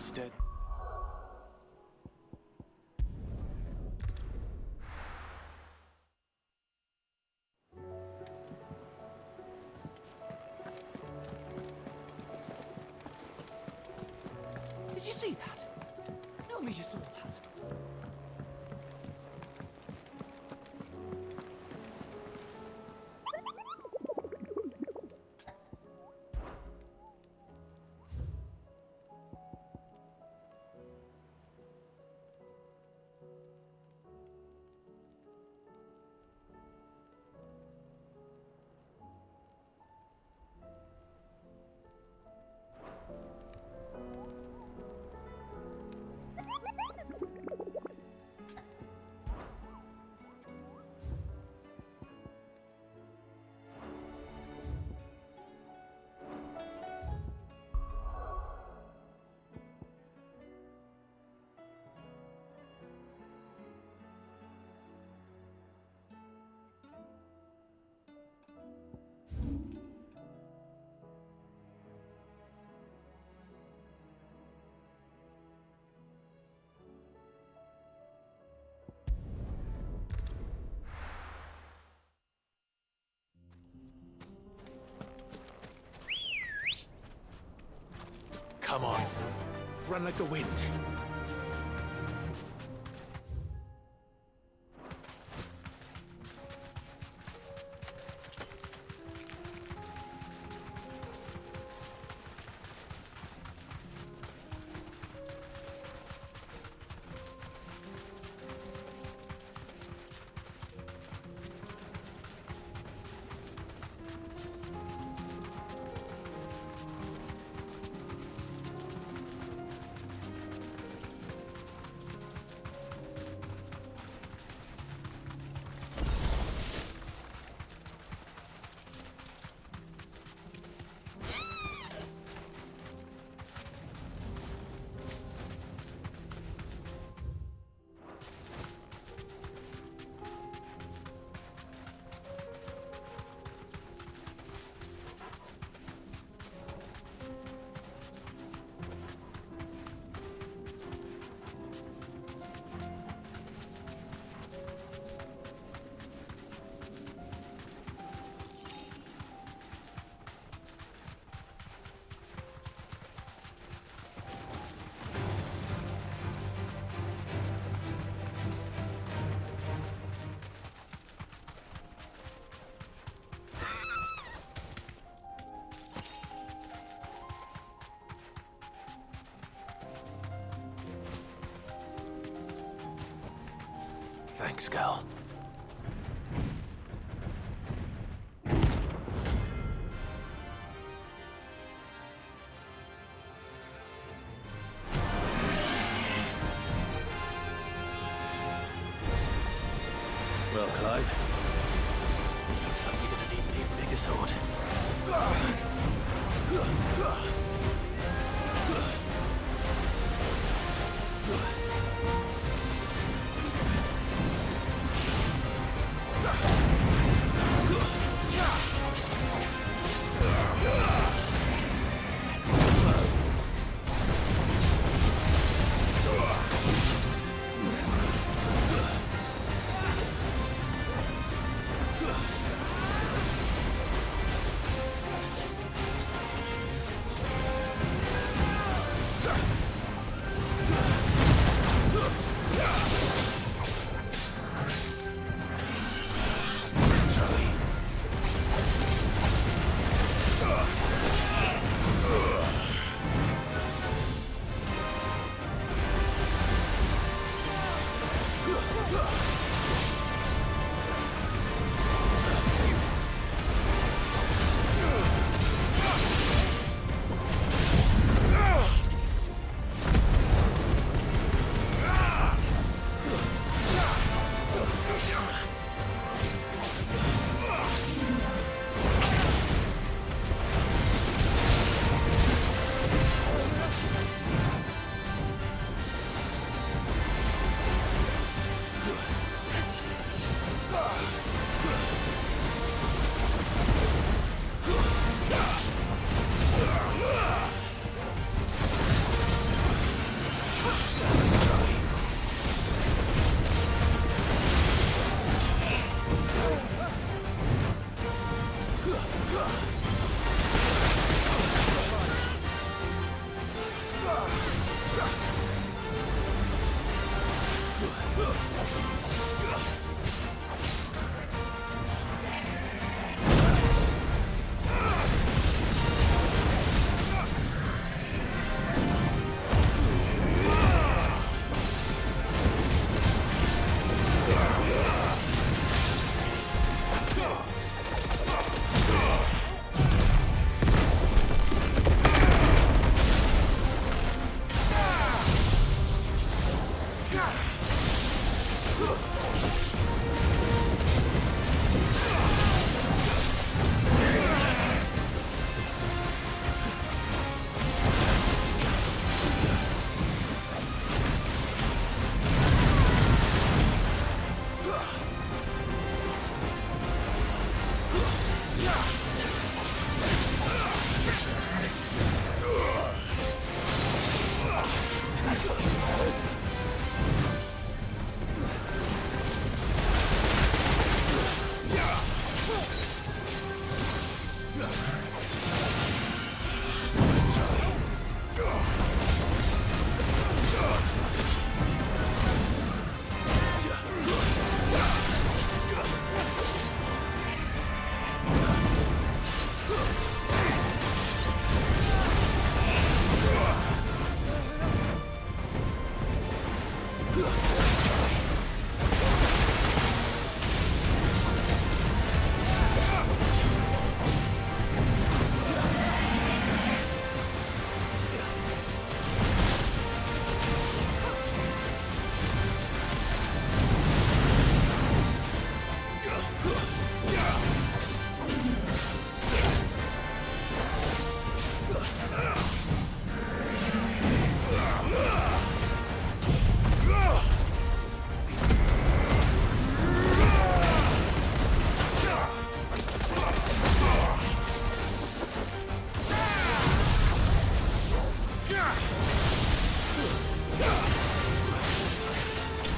Master. Did you see that? Tell me you saw that. Come on. Run like the wind. Thanks, girl. Well, Clive, looks like you're gonna need an even bigger sword.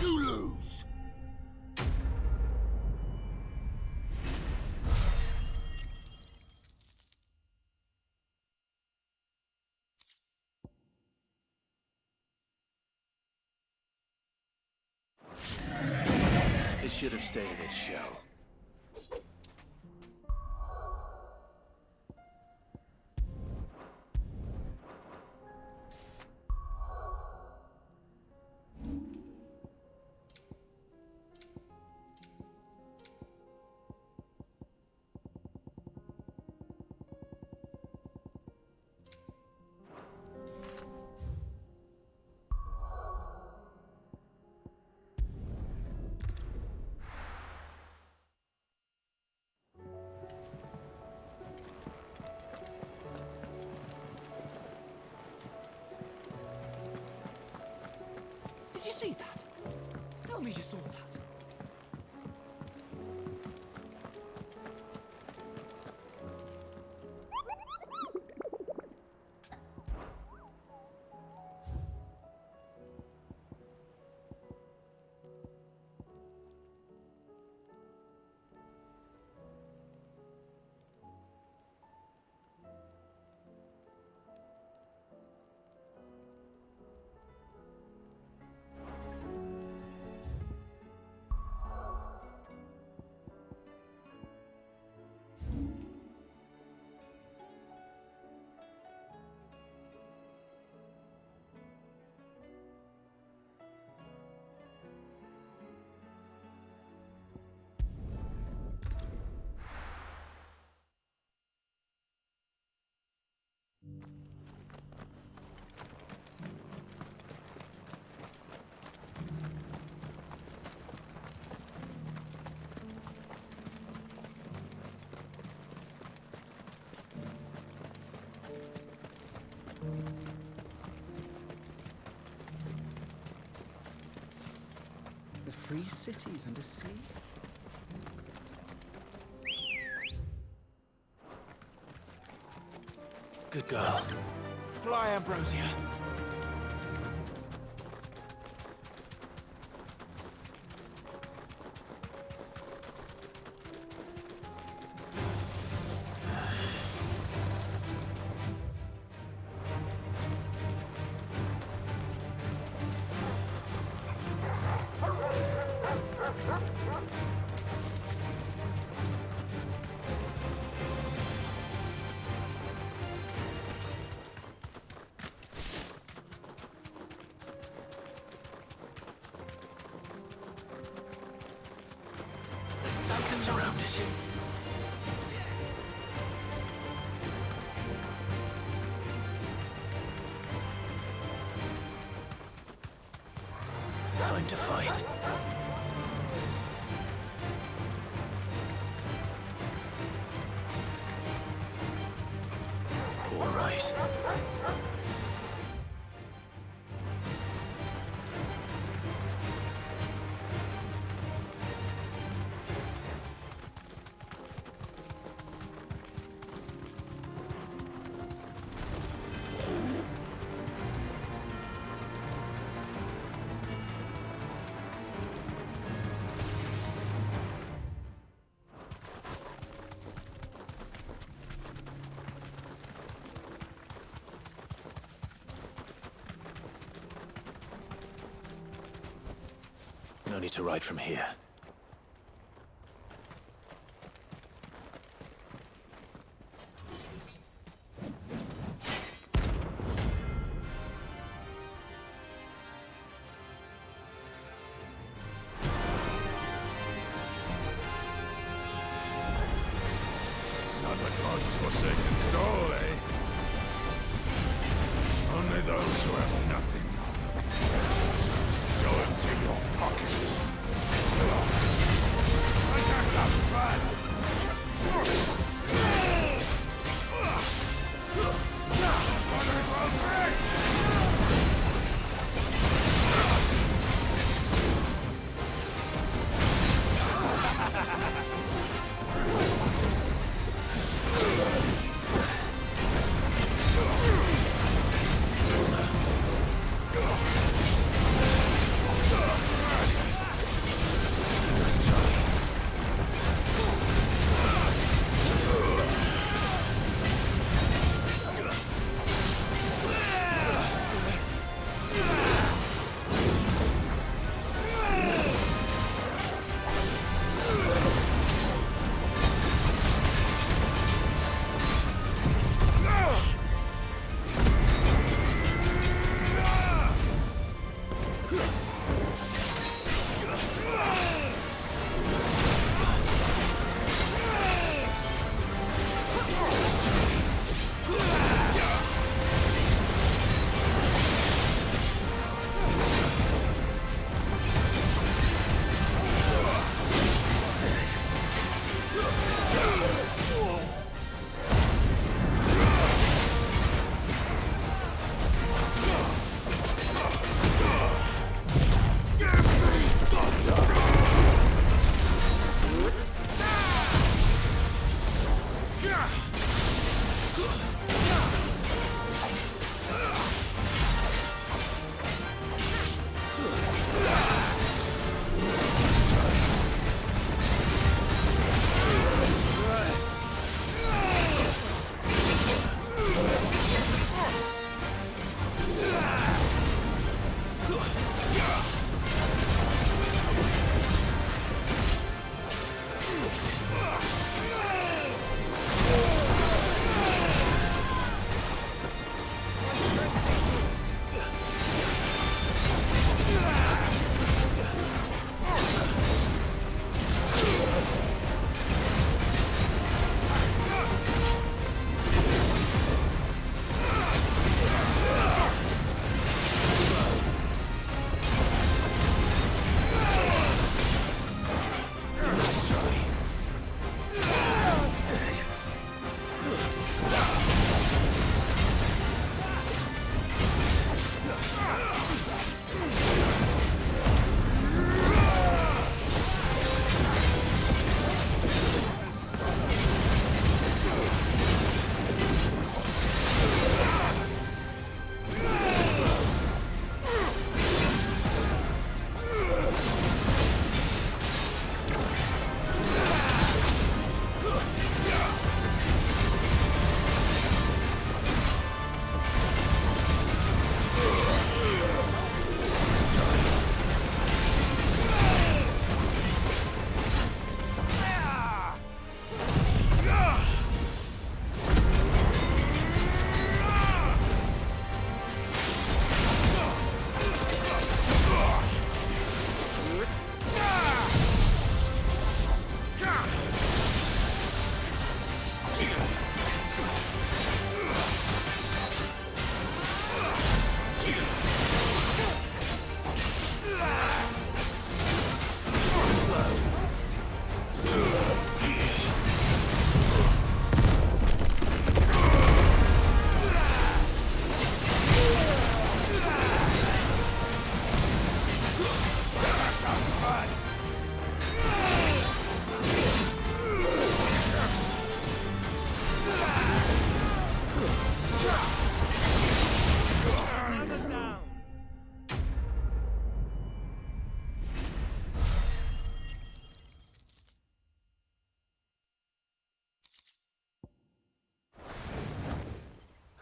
You lose. It should have stayed in its shell. Did you see that? Tell me you saw that. The free cities under siege? Good girl. Fly, Ambrosia. Surrounded. Time to fight. All right. No need to ride from here. Not the god's forsaken soul, eh? Only those who have nothing. Show it to your pockets. Attack the fat!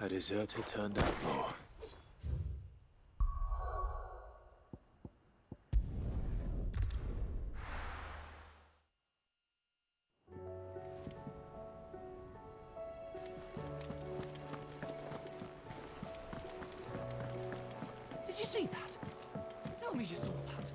A deserter turned outlaw. Did you see that? Tell me you saw that.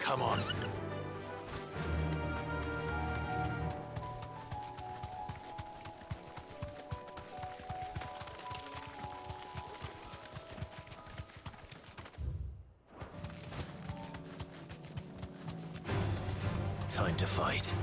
Come on. Time to fight.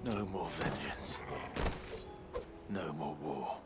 No more vengeance. No more war.